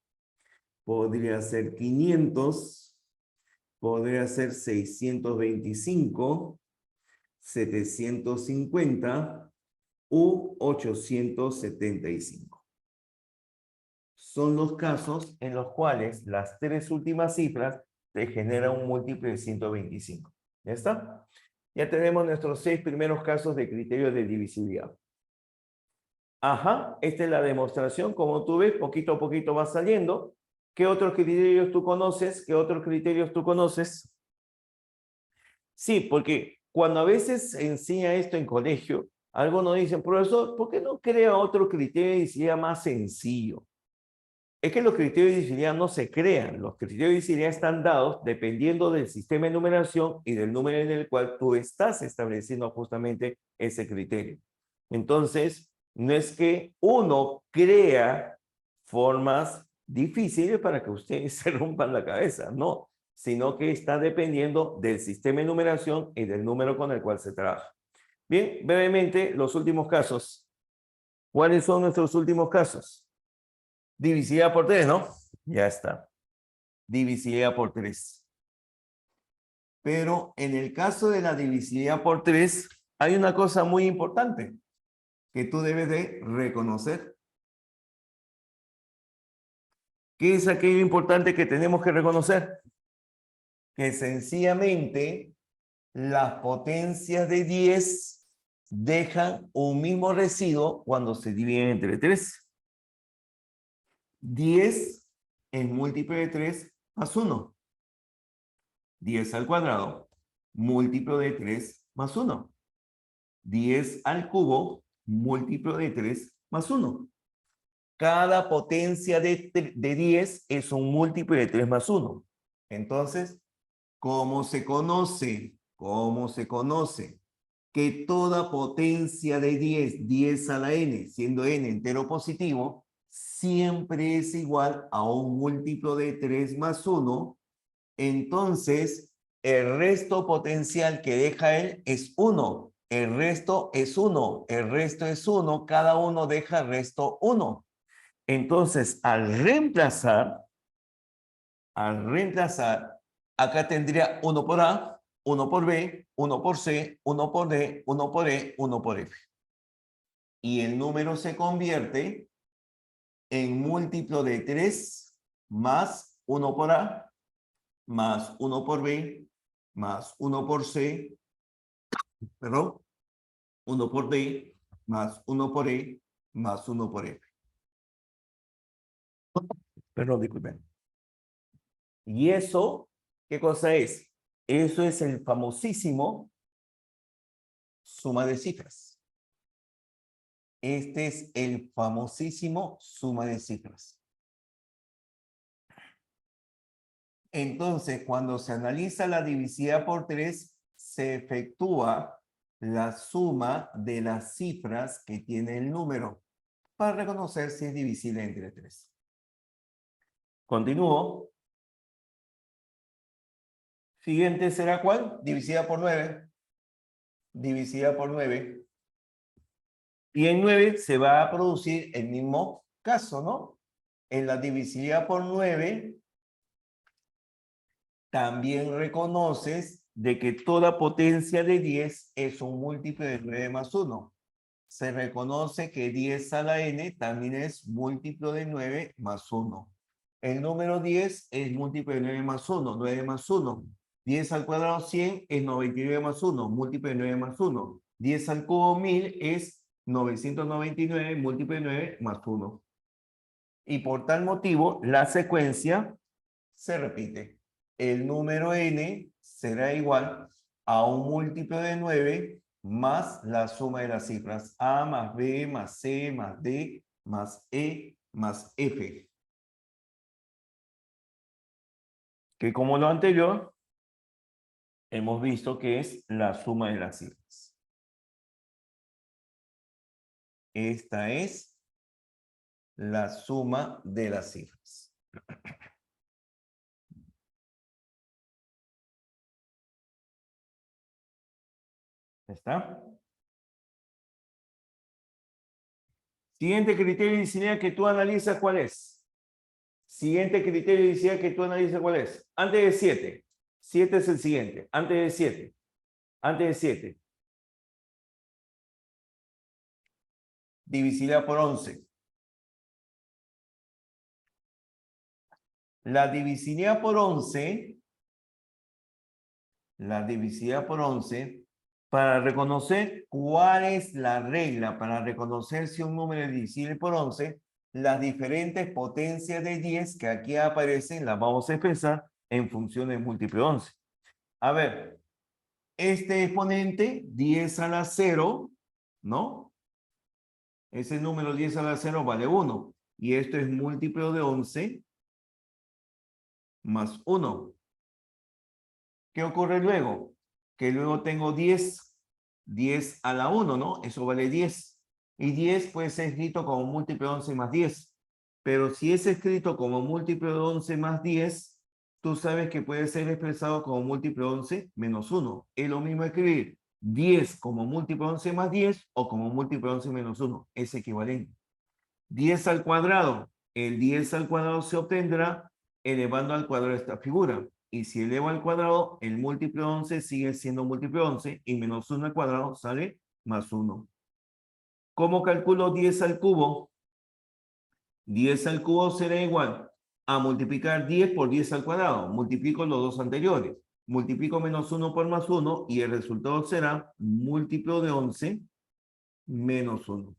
podría ser 500, podría ser 625, 750 u 875. Son los casos en los cuales las tres últimas cifras te generan un múltiplo de 125. ¿Ya está? Ya tenemos nuestros 6 primeros casos de criterio de divisibilidad. Ajá, esta es la demostración. Como tú ves, poquito a poquito va saliendo. ¿Qué otros criterios tú conoces? ¿Qué otros criterios tú conoces? Sí, porque cuando a veces se enseña esto en colegio, algunos dicen, profesor, ¿por qué no crea otro criterio de divisibilidad más sencillo? Es que los criterios de divisibilidad no se crean. Los criterios de divisibilidad están dados dependiendo del sistema de numeración y del número en el cual tú estás estableciendo justamente ese criterio. Entonces, no es que uno crea formas difíciles para que ustedes se rompan la cabeza, no, sino que está dependiendo del sistema de numeración y del número con el cual se trabaja. Bien, brevemente, los últimos casos. ¿Cuáles son nuestros últimos casos? Divisibilidad por 3, ¿no? Ya está. Divisibilidad por 3. Pero en el caso de la divisibilidad por 3, hay una cosa muy importante que tú debes de reconocer. ¿Qué es aquello importante que tenemos que reconocer? Que sencillamente las potencias de 10 dejan un mismo residuo cuando se dividen entre 3. 10 es múltiplo de 3 más 1. 10 al cuadrado, múltiplo de 3 más 1. 10 al cubo, múltiplo de 3 más 1. Cada potencia de 10 es un múltiplo de 3 más 1. Entonces, ¿cómo se conoce? ¿Cómo se conoce? Que toda potencia de 10, 10 a la n, siendo n entero positivo, siempre es igual a un múltiplo de 3 más 1. Entonces, el resto potencial que deja él es 1. El resto es 1. El resto es 1. Cada uno deja el resto 1. Entonces, al reemplazar, acá tendría 1 por A, 1 por B, 1 por C, 1 por D, 1 por E, 1 por F. Y el número se convierte en múltiplo de 3 más 1 por A, más 1 por B, más 1 por C, perdón, 1 por D, más 1 por E, más 1 por F. Perdón, disculpen. ¿Y eso qué cosa es? Eso es el famosísimo suma de cifras. Este es el famosísimo suma de cifras. Entonces, cuando se analiza la divisibilidad por 3, se efectúa la suma de las cifras que tiene el número para reconocer si es divisible entre 3. Continúo. Siguiente será ¿cuál? Divisibilidad por 9. Divisibilidad por 9. Y en 9 se va a producir el mismo caso, ¿no? En la divisibilidad por 9 también reconoces de que toda potencia de 10 es un múltiplo de 9 más 1. Se reconoce que 10 a la n también es múltiplo de 9 más 1. El número 10 es múltiplo de 9 más 1, 9 más 1. 10 al cuadrado 100 es 99 más 1, múltiplo de 9 más 1. 10 al cubo 1000 es 999, múltiplo de 9 más 1. Y por tal motivo, la secuencia se repite. El número n será igual a un múltiplo de 9 más la suma de las cifras a más b más c más d más e más f. Que como lo anterior, hemos visto que es la suma de las cifras. Esta es la suma de las cifras. ¿Está? Siguiente criterio de disciplina que tú analizas, ¿cuál es? Siguiente criterio de disciplina que tú analizas, ¿cuál es? Antes de 7. 7 es el siguiente. Antes de 7. Antes de 7. Divisibilidad por 11. La divisibilidad por 11, para reconocer cuál es la regla, para reconocer si un número es divisible por 11, las diferentes potencias de 10 que aquí aparecen las vamos a expresar en función del múltiplo de 11. A ver, este exponente 10 a la 0, ¿no? Ese número 10 a la 0 vale 1. Y esto es múltiplo de 11 más 1. ¿Qué ocurre luego? Que luego tengo 10 a la 1, ¿no? Eso vale 10. Y 10 puede ser escrito como múltiplo de 11 más 10. Pero si es escrito como múltiplo de 11 más 10, tú sabes que puede ser expresado como múltiplo de 11 menos 1. Es lo mismo escribir 10 como múltiplo de 11 más 10 o como múltiplo de 11 menos 1. Es equivalente. 10 al cuadrado. El 10 al cuadrado se obtendrá elevando al cuadrado esta figura. Y si elevo al cuadrado, el múltiplo de 11 sigue siendo múltiplo de 11 y menos 1 al cuadrado sale más 1. ¿Cómo calculo 10 al cubo? 10 al cubo será igual a multiplicar 10 por 10 al cuadrado. Multiplico los dos anteriores. Multiplico menos 1 por más 1 y el resultado será múltiplo de 11 menos 1.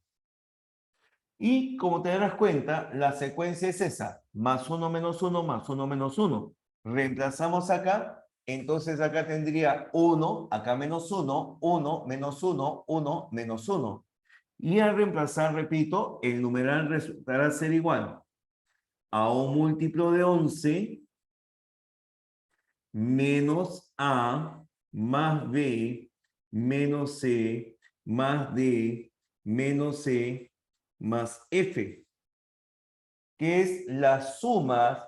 Y como te darás cuenta, la secuencia es esa. Más 1 menos 1 más 1 menos 1. Reemplazamos acá. Entonces acá tendría 1, acá menos 1, 1 menos 1, 1 menos 1. Y al reemplazar, repito, el numeral resultará ser igual a un múltiplo de 11 menos A más B menos C más D menos C más F, que es la suma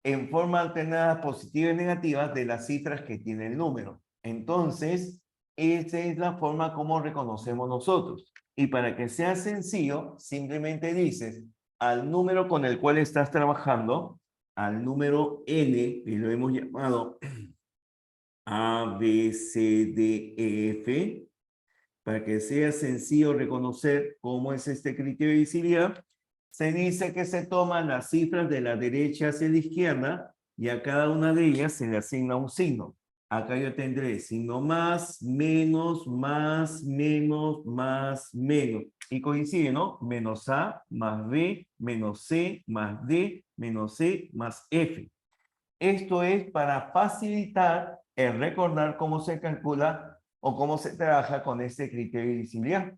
en forma alternada positiva y negativa de las cifras que tiene el número. Entonces, esa es la forma como reconocemos nosotros. Y para que sea sencillo, simplemente dices al número con el cual estás trabajando, al número n, y lo hemos llamado A, B, C, D, E, F, para que sea sencillo reconocer cómo es este criterio de visibilidad, se dice que se toman las cifras de la derecha hacia la izquierda y a cada una de ellas se le asigna un signo. Acá yo tendré signo más, menos, más, menos, más, menos. Y coincide, ¿no? Menos A, más B, menos C, más D, menos C, más F. Esto es para facilitar el recordar cómo se calcula o cómo se trabaja con este criterio de visibilidad.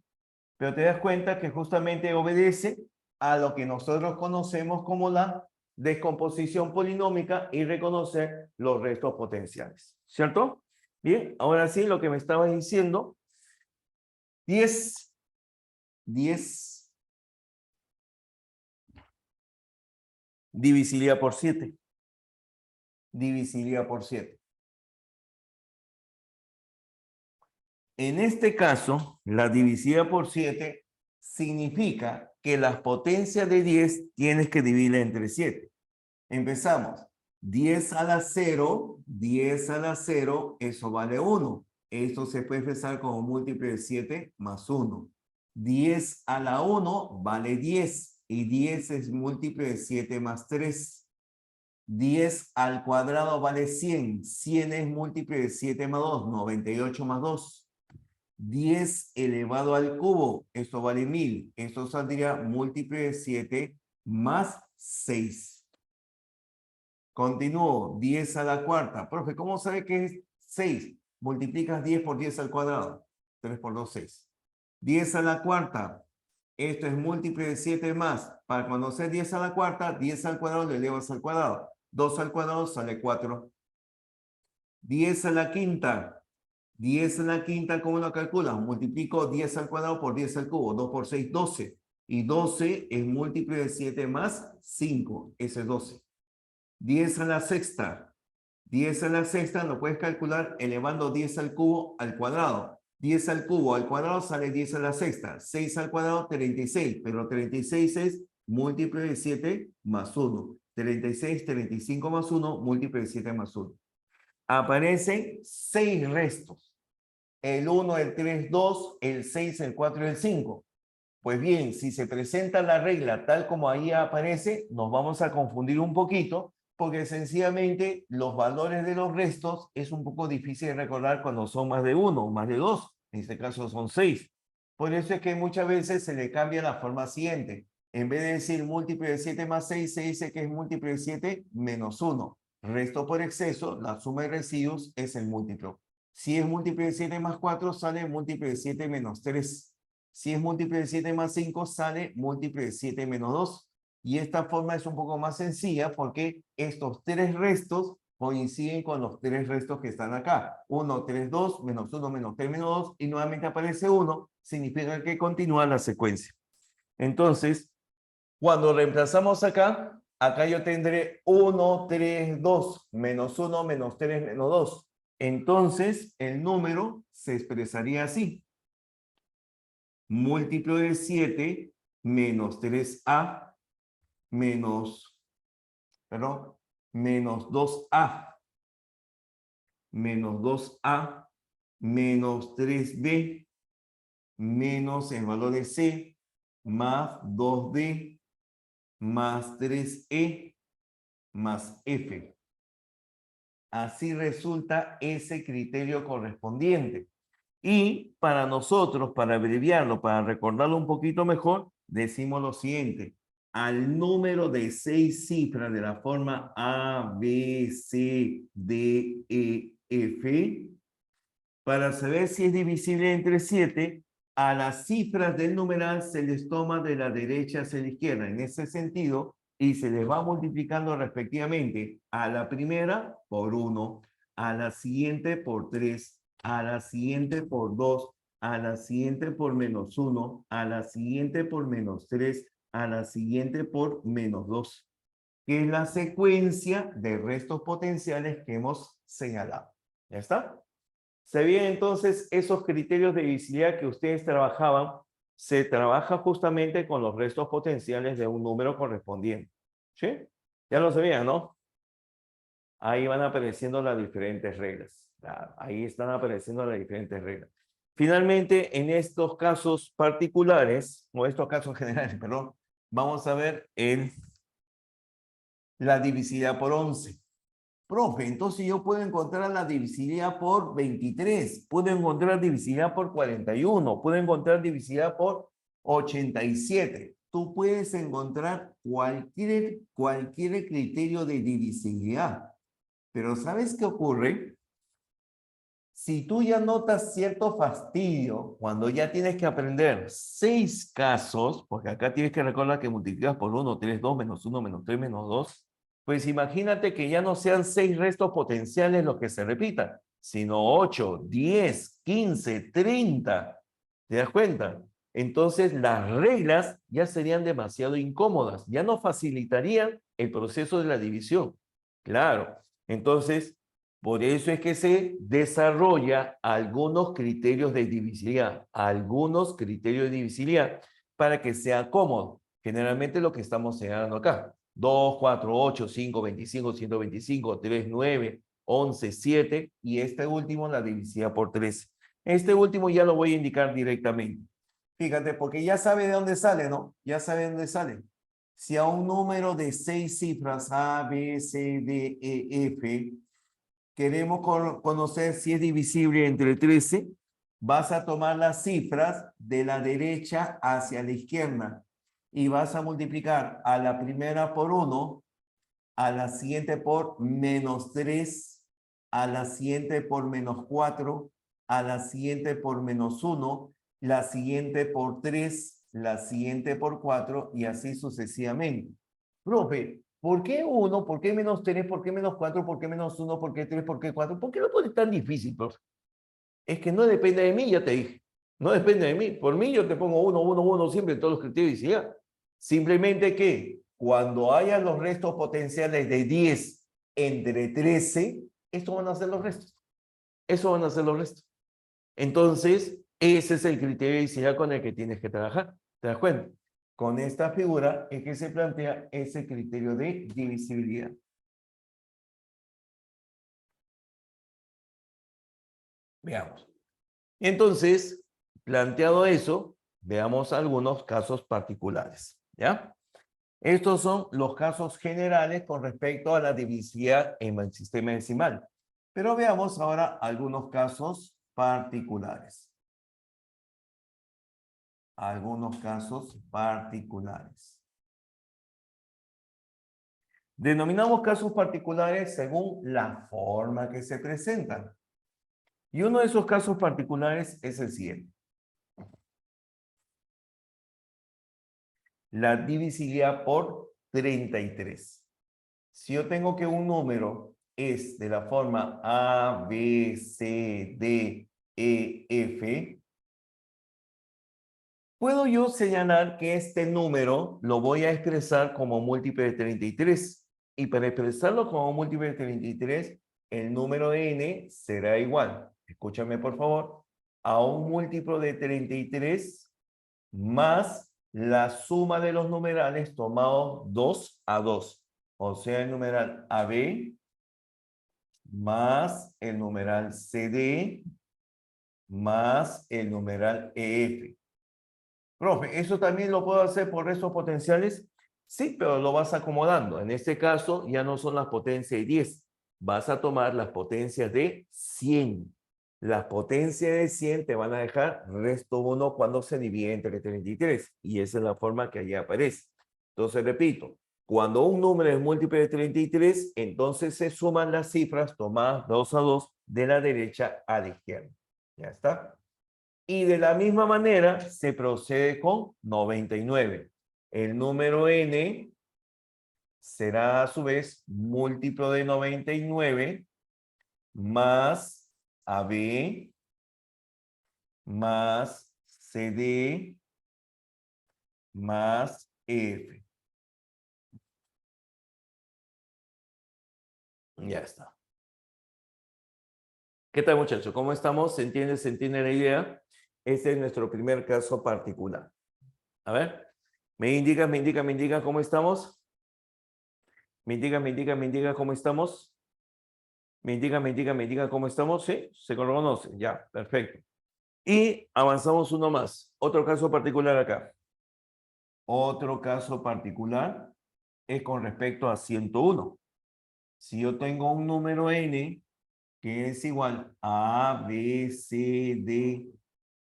Pero te das cuenta que justamente obedece a lo que nosotros conocemos como la descomposición polinómica y reconocer los restos potenciales. ¿Cierto? Bien, ahora sí, lo que me estabas diciendo, 10 divisibilidad por 7. Divisibilidad por 7. En este caso, la divisibilidad por 7 significa que las potencias de 10 tienes que dividirla entre 7. Empezamos. 10 a la 0, 10 a la 0, eso vale 1. Esto se puede expresar como múltiplo de 7 más 1. 10 a la 1 vale 10 y 10 es múltiplo de 7 más 3. 10 al cuadrado vale 100. 100 es múltiplo de 7 más 2, 98 más 2. 10 elevado al cubo, esto vale 1000. Esto saldría múltiplo de 7 más 6. Continúo, 10 a la cuarta. Profe, ¿cómo sabe que es 6? Multiplicas 10 por 10 al cuadrado. 3 por 2, 6. 10 a la cuarta. Esto es múltiplo de 7 más. Para conocer 10 a la cuarta, 10 al cuadrado lo elevas al cuadrado. 2 al cuadrado sale 4. 10 a la quinta. 10 a la quinta, ¿cómo lo calculas? Multiplico 10 al cuadrado por 10 al cubo. 2 por 6, 12. Y 12 es múltiplo de 7 más 5. Ese es 12. 10 a la sexta. 10 a la sexta lo puedes calcular elevando 10 al cubo al cuadrado. 10 al cubo al cuadrado sale 10 a la sexta. 6 al cuadrado, 36. Pero 36 es múltiplo de 7 más 1. 36, 35 más 1, múltiplo de 7 más 1. Aparecen 6 restos. El 1, el 3, 2, el 6, el 4 y el 5. Pues bien, si se presenta la regla tal como ahí aparece, nos vamos a confundir un poquito, porque sencillamente los valores de los restos es un poco difícil de recordar cuando son más de 1 o más de 2. En este caso son 6. Por eso es que muchas veces se le cambia la forma siguiente. En vez de decir múltiplo de 7 más 6, se dice que es múltiplo de 7 menos 1. Resto por exceso, la suma de residuos es el múltiplo. Si es múltiplo de 7 más 4, sale múltiplo de 7 menos 3. Si es múltiplo de 7 más 5, sale múltiplo de 7 menos 2. Y esta forma es un poco más sencilla porque estos tres restos coinciden con los tres restos que están acá. 1, 3, 2, menos 1, menos 3, menos 2, y nuevamente aparece 1, significa que continúa la secuencia. Entonces, cuando reemplazamos acá, acá yo tendré 1, 3, 2, menos 1, menos 3, menos 2. Entonces, el número se expresaría así. Múltiplo de 7 menos 3a menos, perdón, menos 2a menos 2a menos 3b menos el valor de c más 2d más 3e más f. Así resulta ese criterio correspondiente. Y para nosotros, para abreviarlo, para recordarlo un poquito mejor, decimos lo siguiente. Al número de 6 cifras de la forma A, B, C, D, E, F, para saber si es divisible entre 7, a las cifras del numeral se les toma de la derecha hacia la izquierda, en ese sentido, y se les va multiplicando respectivamente a la primera por 1, a la siguiente por 3, a la siguiente por 2, a la siguiente por menos 1, a la siguiente por menos 3, a la siguiente por menos 2, que es la secuencia de restos potenciales que hemos señalado. ¿Ya está? Se bien entonces esos criterios de divisibilidad que ustedes trabajaban, se trabaja justamente con los restos potenciales de un número correspondiente. ¿Sí? Ya lo sabían, ¿no? Ahí van apareciendo las diferentes reglas. Ahí están apareciendo las diferentes reglas. Finalmente, en estos casos particulares, o estos casos generales, perdón, vamos a ver la divisibilidad por 11. Profe, entonces yo puedo encontrar la divisibilidad por 23, puedo encontrar divisibilidad por 41, puedo encontrar divisibilidad por 87. Tú puedes encontrar cualquier criterio de divisibilidad. Pero ¿sabes qué ocurre? Si tú ya notas cierto fastidio cuando ya tienes que aprender 6 casos, porque acá tienes que recordar que multiplicas por 1, 3, 2, menos 1, menos 3, menos 2, pues imagínate que ya no sean 6 restos potenciales los que se repitan, sino 8, 10, 15, 30. ¿Te das cuenta? Entonces las reglas ya serían demasiado incómodas, ya no facilitarían el proceso de la división. Claro, entonces por eso es que se desarrolla algunos criterios de divisibilidad, para que sea cómodo. Generalmente lo que estamos señalando acá. 2, 4, 8, 5, 25, 125, 3, 9, 11, 7 y este último la divisibilidad por 13. Este último ya lo voy a indicar directamente. Fíjate, porque ya sabe de dónde sale, ¿no? Ya sabe de dónde sale. Si a un número de 6 cifras A, B, C, D, E, F, queremos conocer si es divisible entre 13, vas a tomar las cifras de la derecha hacia la izquierda y vas a multiplicar a la primera por 1, a la siguiente por menos 3, a la siguiente por menos 4, a la siguiente por menos 1, la siguiente por 3, la siguiente por 4 y así sucesivamente. Profe, ¿por qué 1? ¿Por qué menos 3? ¿Por qué menos 4? ¿Por qué menos 1? ¿Por qué 3? ¿Por qué 4? ¿Por qué lo pones tan difícil, profe? Es que no depende de mí, ya te dije. No depende de mí. Por mí yo te pongo 1, 1, 1 siempre en todos los criterios y ya. Simplemente que cuando haya los restos potenciales de 10 entre 13, estos van a ser los restos. Eso van a ser los restos. Entonces, ese es el criterio de divisibilidad con el que tienes que trabajar. ¿Te das cuenta? Con esta figura es que se plantea ese criterio de divisibilidad. Veamos. Entonces, planteado eso, veamos algunos casos particulares. ¿Ya? Estos son los casos generales con respecto a la divisibilidad en el sistema decimal. Pero veamos ahora algunos casos particulares. Algunos casos particulares. Denominamos casos particulares según la forma que se presentan. Y uno de esos casos particulares es el siguiente. La divisibilidad por 33. Si yo tengo que un número es de la forma A, B, C, D, E, F, puedo yo señalar que este número lo voy a expresar como múltiple de 33. Y para expresarlo como múltiple de 33, el número de n será igual, escúchame por favor, a un múltiplo de 33 más la suma de los numerales tomados 2 a 2. O sea, el numeral AB más el numeral CD más el numeral EF. Profe, ¿eso también lo puedo hacer por restos potenciales? Sí, pero lo vas acomodando. En este caso ya no son las potencias de 10. Vas a tomar las potencias de 100. Las potencias de 100 te van a dejar resto 1 cuando se divide entre 33. Y esa es la forma que allí aparece. Entonces, repito, cuando un número es múltiple de 33, entonces se suman las cifras tomadas 2 a 2 de la derecha a la izquierda. ¿Ya está? Y de la misma manera se procede con 99. El número n será a su vez múltiplo de 99 más AB más CD más F. Ya está. ¿Qué tal, muchachos? ¿Cómo estamos? ¿Se entiende? ¿Se entiende la idea? Este es nuestro primer caso particular. A ver, me indica cómo estamos. Me indica cómo estamos. Me indica cómo estamos. ¿Sí? ¿Se conoce? Ya, perfecto. Y avanzamos uno más. Otro caso particular acá. Otro caso particular es con respecto a 101. Si yo tengo un número n que es igual a A, B, C, D,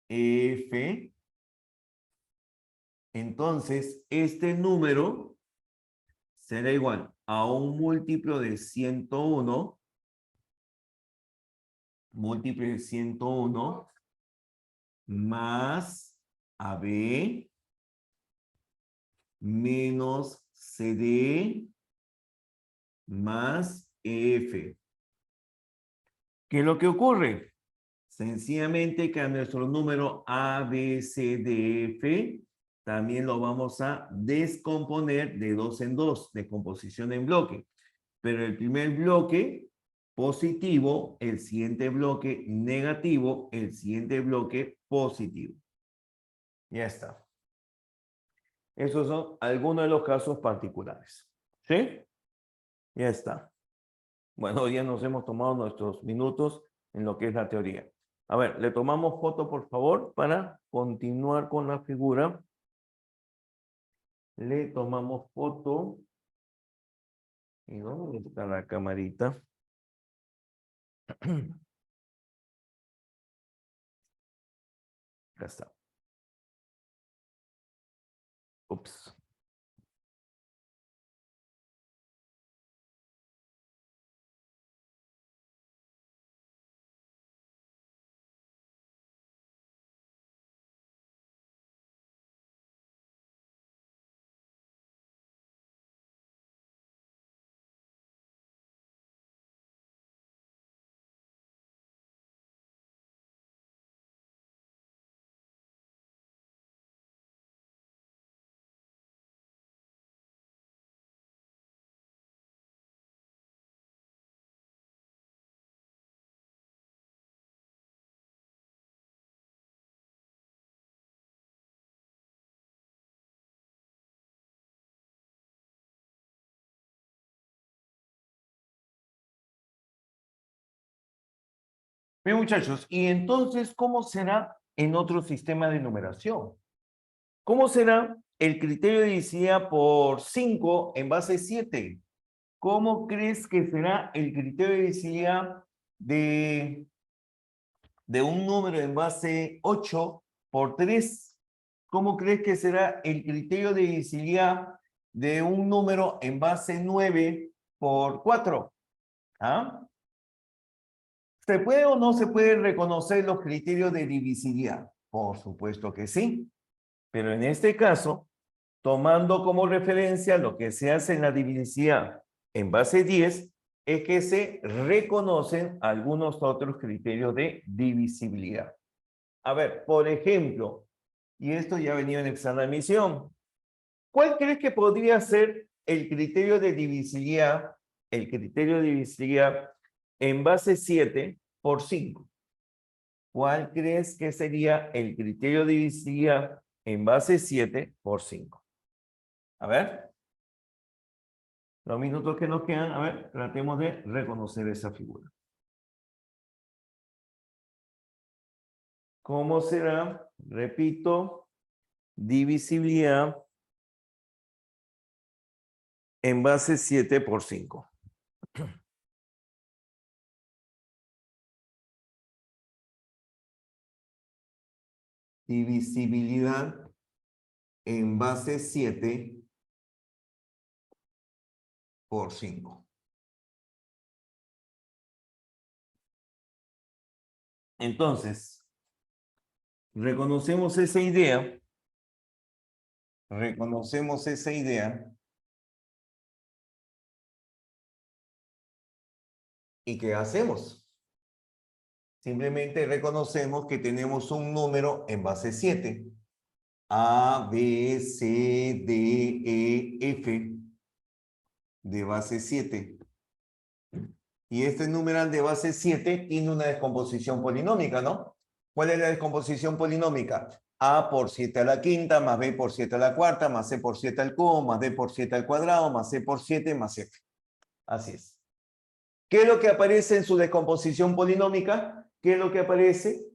E, F, entonces este número será igual a un múltiplo de 101, múltiplo de 101 más AB menos CD más F. ¿Qué es lo que ocurre? Sencillamente que a nuestro número A, B, C, D, F también lo vamos a descomponer de dos en dos, de composición en bloque. Pero el primer bloque positivo, el siguiente bloque negativo, el siguiente bloque positivo. Ya está. Esos son algunos de los casos particulares. ¿Sí? Ya está. Bueno, ya nos hemos tomado nuestros minutos en lo que es la teoría. A ver, le tomamos foto, por favor, para continuar con la figura. Le tomamos foto. Y vamos a buscar la camarita. Acá está. Ups. Bien, muchachos, y entonces, ¿cómo será en otro sistema de numeración? ¿Cómo será el criterio de divisibilidad por 5 en base 7? ¿Cómo crees que será el criterio de divisibilidad de, de un número en base 8 por 3? ¿Cómo crees que será el criterio de divisibilidad de un número en base 9 por 4? ¿Ah? ¿Se puede o no se pueden reconocer los criterios de divisibilidad? Por supuesto que sí, pero en este caso, tomando como referencia lo que se hace en la divisibilidad en base 10, es que se reconocen algunos otros criterios de divisibilidad. A ver, por ejemplo, y esto ya ha venido en examen de admisión, ¿cuál crees que podría ser el criterio de divisibilidad, en base 7 por 5? ¿Cuál crees que sería el criterio de divisibilidad en base 7 por 5? A ver, los minutos que nos quedan, a ver, tratemos de reconocer esa figura. ¿Cómo será? Repito, divisibilidad en base 7 por 5. Divisibilidad en base 7 por 5. Entonces, reconocemos esa idea. ¿Y qué hacemos? Simplemente reconocemos que tenemos un número en base 7. A, B, C, D, E, F de base 7. Y este numeral de base 7 tiene una descomposición polinómica, ¿no? ¿Cuál es la descomposición polinómica? A por 7 a la quinta, más B por 7 a la cuarta, más C por 7 al cubo, más D por 7 al cuadrado, más C por 7, más F. Así es. ¿Qué es lo que aparece en su descomposición polinómica? ¿Qué es lo que aparece?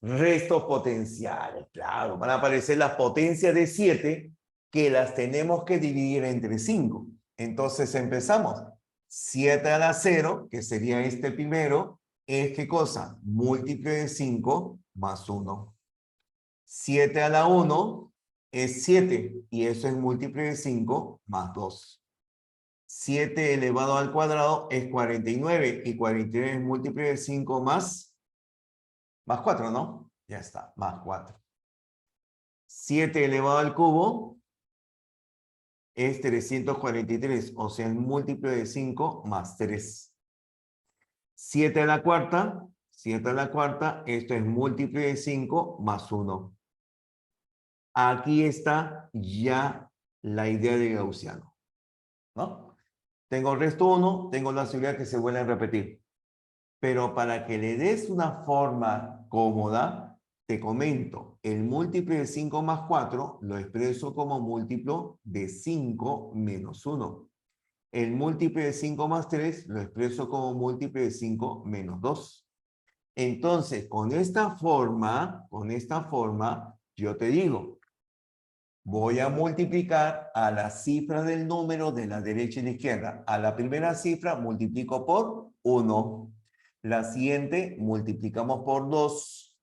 Restos potenciales, claro. Van a aparecer las potencias de 7 que las tenemos que dividir entre 5. Entonces empezamos. 7 a la 0, que sería este primero, es ¿qué cosa? Múltiplo de 5 más 1. 7 a la 1 es 7 y eso es múltiplo de 5 más 2. 7 elevado al cuadrado es 49 y 49 es múltiplo de 5 más 4, ¿no? Ya está, más 4. 7 elevado al cubo es 343, o sea, el múltiplo de 5 más 3. 7 a la cuarta, esto es múltiplo de 5 más 1. Aquí está ya la idea de gaussiano, ¿no? Tengo el resto 1, tengo la seguridad que se vuelven a repetir. Pero para que le des una forma cómoda, te comento, el múltiplo de 5 más 4 lo expreso como múltiplo de 5 menos 1. El múltiplo de 5 más 3 lo expreso como múltiplo de 5 menos 2. Entonces, con esta forma, yo te digo, voy a multiplicar a las cifras del número de la derecha y la izquierda. A la primera cifra multiplico por 1. La siguiente multiplicamos por 2.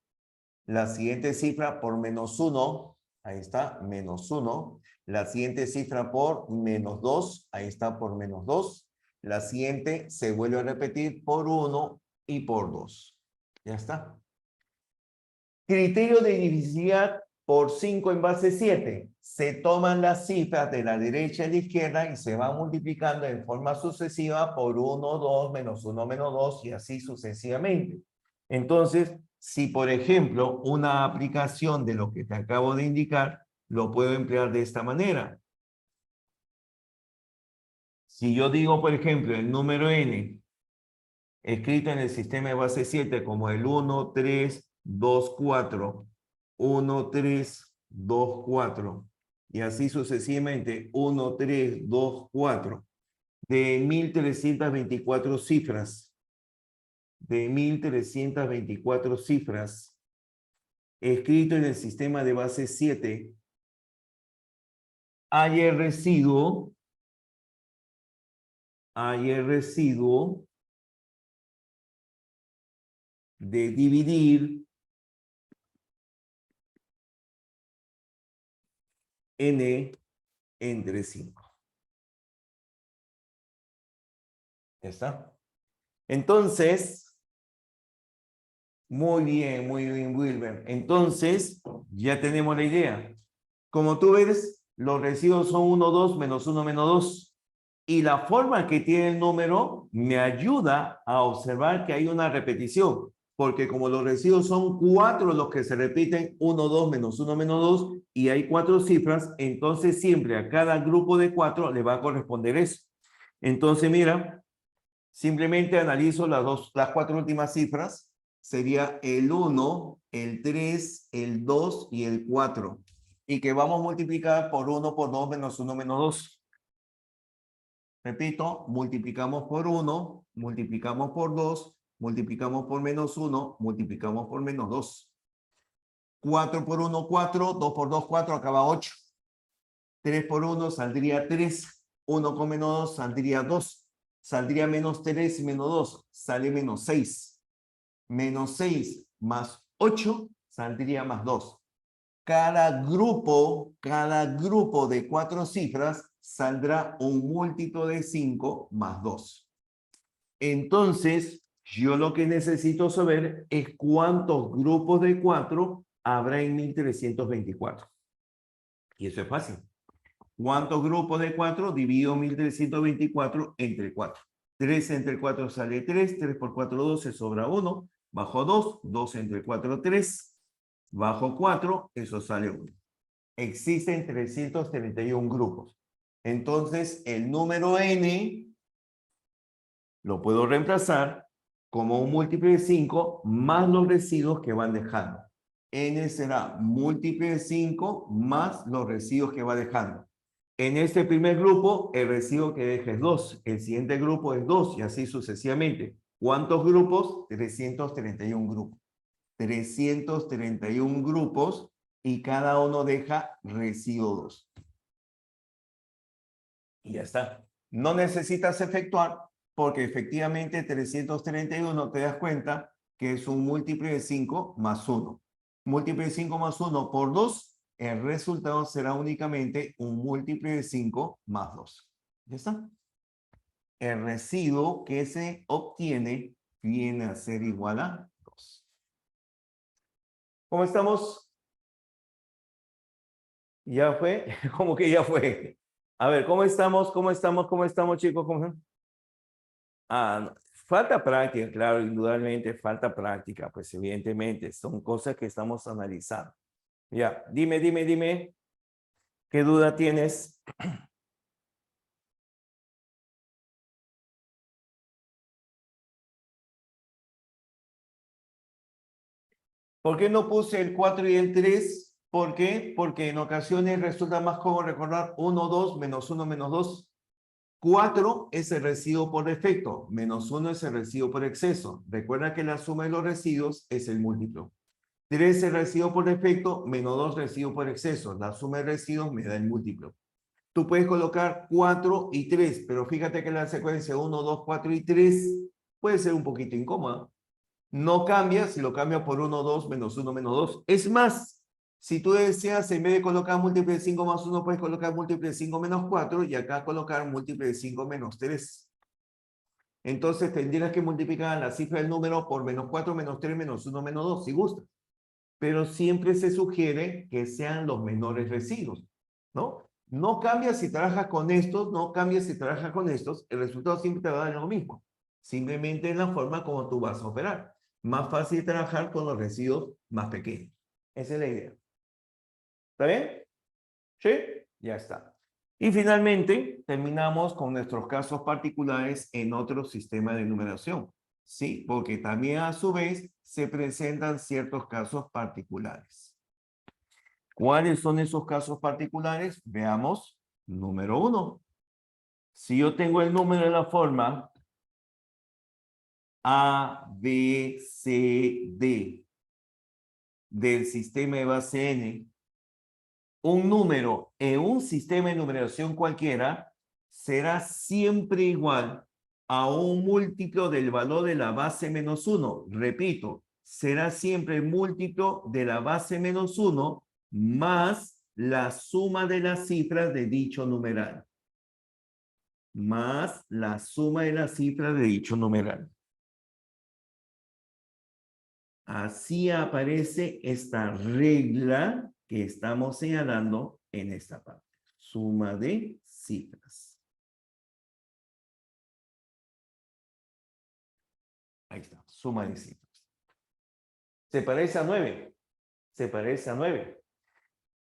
La siguiente cifra por menos 1. Ahí está, menos 1. La siguiente cifra por menos 2. Ahí está, por menos 2. La siguiente se vuelve a repetir por 1 y por 2. Ya está. Criterio de divisibilidad por 5 en base 7. Se toman las cifras de la derecha y la izquierda y se van multiplicando en forma sucesiva por 1, 2, menos 1, menos 2 y así sucesivamente. Entonces, si por ejemplo una aplicación de lo que te acabo de indicar, lo puedo emplear de esta manera. Si yo digo, por ejemplo, el número n, escrito en el sistema de base 7 como el 1, 3, 2, 4, 1, 3, 2, 4, y así sucesivamente, 1, 3, 2, 4, de 1324 cifras. de 1324 cifras escrito en el sistema de base 7 hay el residuo de dividir n entre 5. ¿Ya está? Entonces, muy bien, Wilber. Entonces, ya tenemos la idea. Como tú ves, los residuos son 1, 2, menos 1, menos 2. Y la forma que tiene el número me ayuda a observar que hay una repetición. Porque como los residuos son 4 los que se repiten, 1, 2, menos 1, menos 2, y hay 4 cifras, entonces siempre a cada grupo de 4 le va a corresponder eso. Entonces, mira, simplemente analizo las 4 últimas cifras. Sería el 1, el 3, el 2 y el 4. Y que vamos a multiplicar por 1, por 2, menos 1, menos 2. Repito, multiplicamos por 1, multiplicamos por 2, multiplicamos por menos 1, multiplicamos por menos 2. 4 por 1, 4, 2 por 2, 4, acaba 8. 3 por 1 saldría 3, 1 con menos 2 saldría 2. Saldría menos 3 y menos 2, sale menos 6. Menos 6 más 8 saldría más 2. Cada grupo de 4 cifras saldrá un múltiplo de 5 más 2. Entonces, yo lo que necesito saber es cuántos grupos de 4 habrá en 1324. Y eso es fácil. ¿Cuántos grupos de 4? Divido 1324 entre 4. 3 entre 4 sale 3. 3 por 4, 12, sobra 1. Bajo 2. 2 entre 4, 3. Bajo 4, eso sale 1. Existen 331 grupos. Entonces, el número n lo puedo reemplazar como un múltiplo de 5 más los residuos que van dejando. N será múltiplo de 5 más los residuos que va dejando. En este primer grupo, el residuo que deja es 2. El siguiente grupo es 2 y así sucesivamente. ¿Cuántos grupos? 331 grupos. 331 grupos y cada uno deja residuo 2. Y ya está. No necesitas efectuar porque efectivamente 331 te das cuenta que es un múltiplo de 5 más 1. Múltiplo de 5 más 1 por 2, el resultado será únicamente un múltiplo de 5 más 2. ¿Ya está? El residuo que se obtiene viene a ser igual a 2. ¿Cómo estamos? ¿Ya fue? ¿Cómo que ya fue? A ver, ¿cómo estamos? ¿Cómo estamos? ¿Cómo estamos, chicos? ¿Cómo están? No, falta práctica, claro, indudablemente falta práctica, pues evidentemente, son cosas que estamos analizando. Ya, dime, ¿qué duda tienes? ¿Por qué no puse el 4 y el 3? ¿Por qué? Porque en ocasiones resulta más cómodo recordar 1, 2, menos 1, menos 2. 4 es el residuo por defecto, menos 1 es el residuo por exceso. Recuerda que la suma de los residuos es el múltiplo. 3 es el residuo por defecto, menos 2 residuo por exceso. La suma de residuos me da el múltiplo. Tú puedes colocar 4 y 3, pero fíjate que la secuencia 1, 2, 4 y 3 puede ser un poquito incómoda. No cambia si lo cambio por 1, 2, menos 1, menos 2. Es más, si tú deseas, en vez de colocar múltiple de 5 más 1, puedes colocar múltiple de 5 menos 4 y acá colocar múltiple de 5 menos 3. Entonces tendrías que multiplicar la cifra del número por menos 4, menos 3, menos 1, menos 2, si gustas. Pero siempre se sugiere que sean los menores residuos, ¿no? No cambia si trabajas con estos, no cambia si trabajas con estos, el resultado siempre te va a dar lo mismo. Simplemente en la forma como tú vas a operar. Más fácil trabajar con los residuos más pequeños. Esa es la idea. ¿Está bien? ¿Sí? Ya está. Y finalmente, terminamos con nuestros casos particulares en otro sistema de numeración. Sí, porque también a su vez se presentan ciertos casos particulares. ¿Cuáles son esos casos particulares? Veamos. Número 1. Si yo tengo el número de la forma A, B, C, D del sistema de base n, un número en un sistema de numeración cualquiera será siempre igual a un múltiplo del valor de la base menos 1. Repito, será siempre múltiplo de la base menos 1 más la suma de las cifras de dicho numeral. Más la suma de las cifras de dicho numeral. Así aparece esta regla que estamos señalando en esta parte. Suma de cifras. Ahí está, suma de cifras. ¿Se parece a 9? Se parece a 9.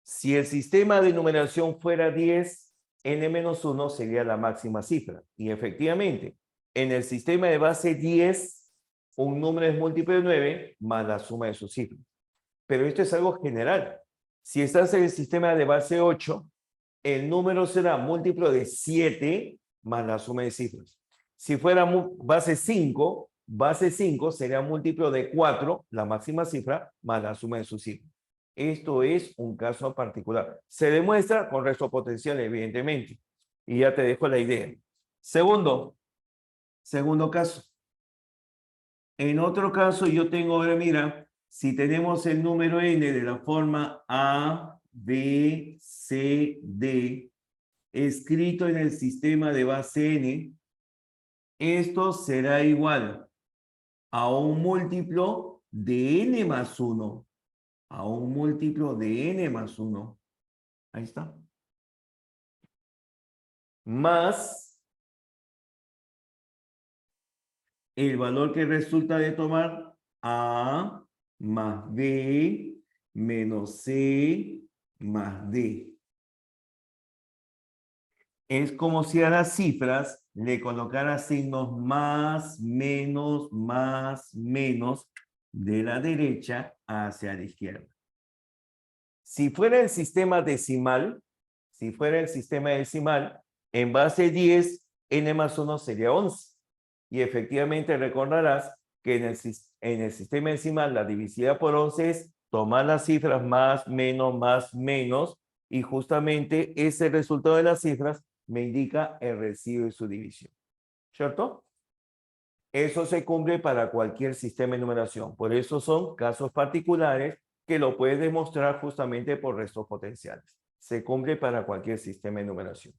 Si el sistema de numeración fuera 10, n-1 sería la máxima cifra. Y efectivamente, en el sistema de base 10, un número es múltiplo de 9 más la suma de sus cifras. Pero esto es algo general. Si estás en el sistema de base 8, el número será múltiplo de 7 más la suma de cifras. Si fuera base 5 sería múltiplo de 4, la máxima cifra, más la suma de sus cifras. Esto es un caso particular. Se demuestra con resto potencial, evidentemente. Y ya te dejo la idea. Segundo caso. En otro caso, yo tengo, ahora mira, si tenemos el número n de la forma A, B, C, D, escrito en el sistema de base n, esto será igual a un múltiplo de n más 1. A un múltiplo de n más 1. Ahí está. Más el valor que resulta de tomar A más B menos C más D. Es como si a las cifras le colocara signos más, menos, de la derecha hacia la izquierda. Si fuera el sistema decimal, en base 10, n más 1 sería 11. Y efectivamente recordarás que en el sistema decimal la divisibilidad por 11 es tomar las cifras más, menos, y justamente ese resultado de las cifras me indica el residuo de su división. ¿Cierto? Eso se cumple para cualquier sistema de numeración. Por eso son casos particulares que lo puedes demostrar justamente por restos potenciales. Se cumple para cualquier sistema de numeración.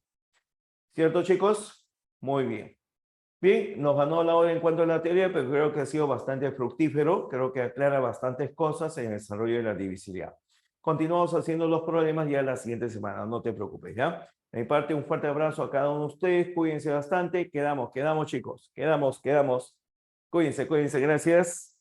¿Cierto, chicos? Muy bien. Bien, nos ganó la hora en cuanto a la teoría, pero creo que ha sido bastante fructífero. Creo que aclara bastantes cosas en el desarrollo de la divisibilidad. Continuamos haciendo los problemas ya la siguiente semana. No te preocupes, ¿ya? De mi parte, un fuerte abrazo a cada uno de ustedes. Cuídense bastante. Quedamos, chicos. Quedamos. Cuídense, gracias.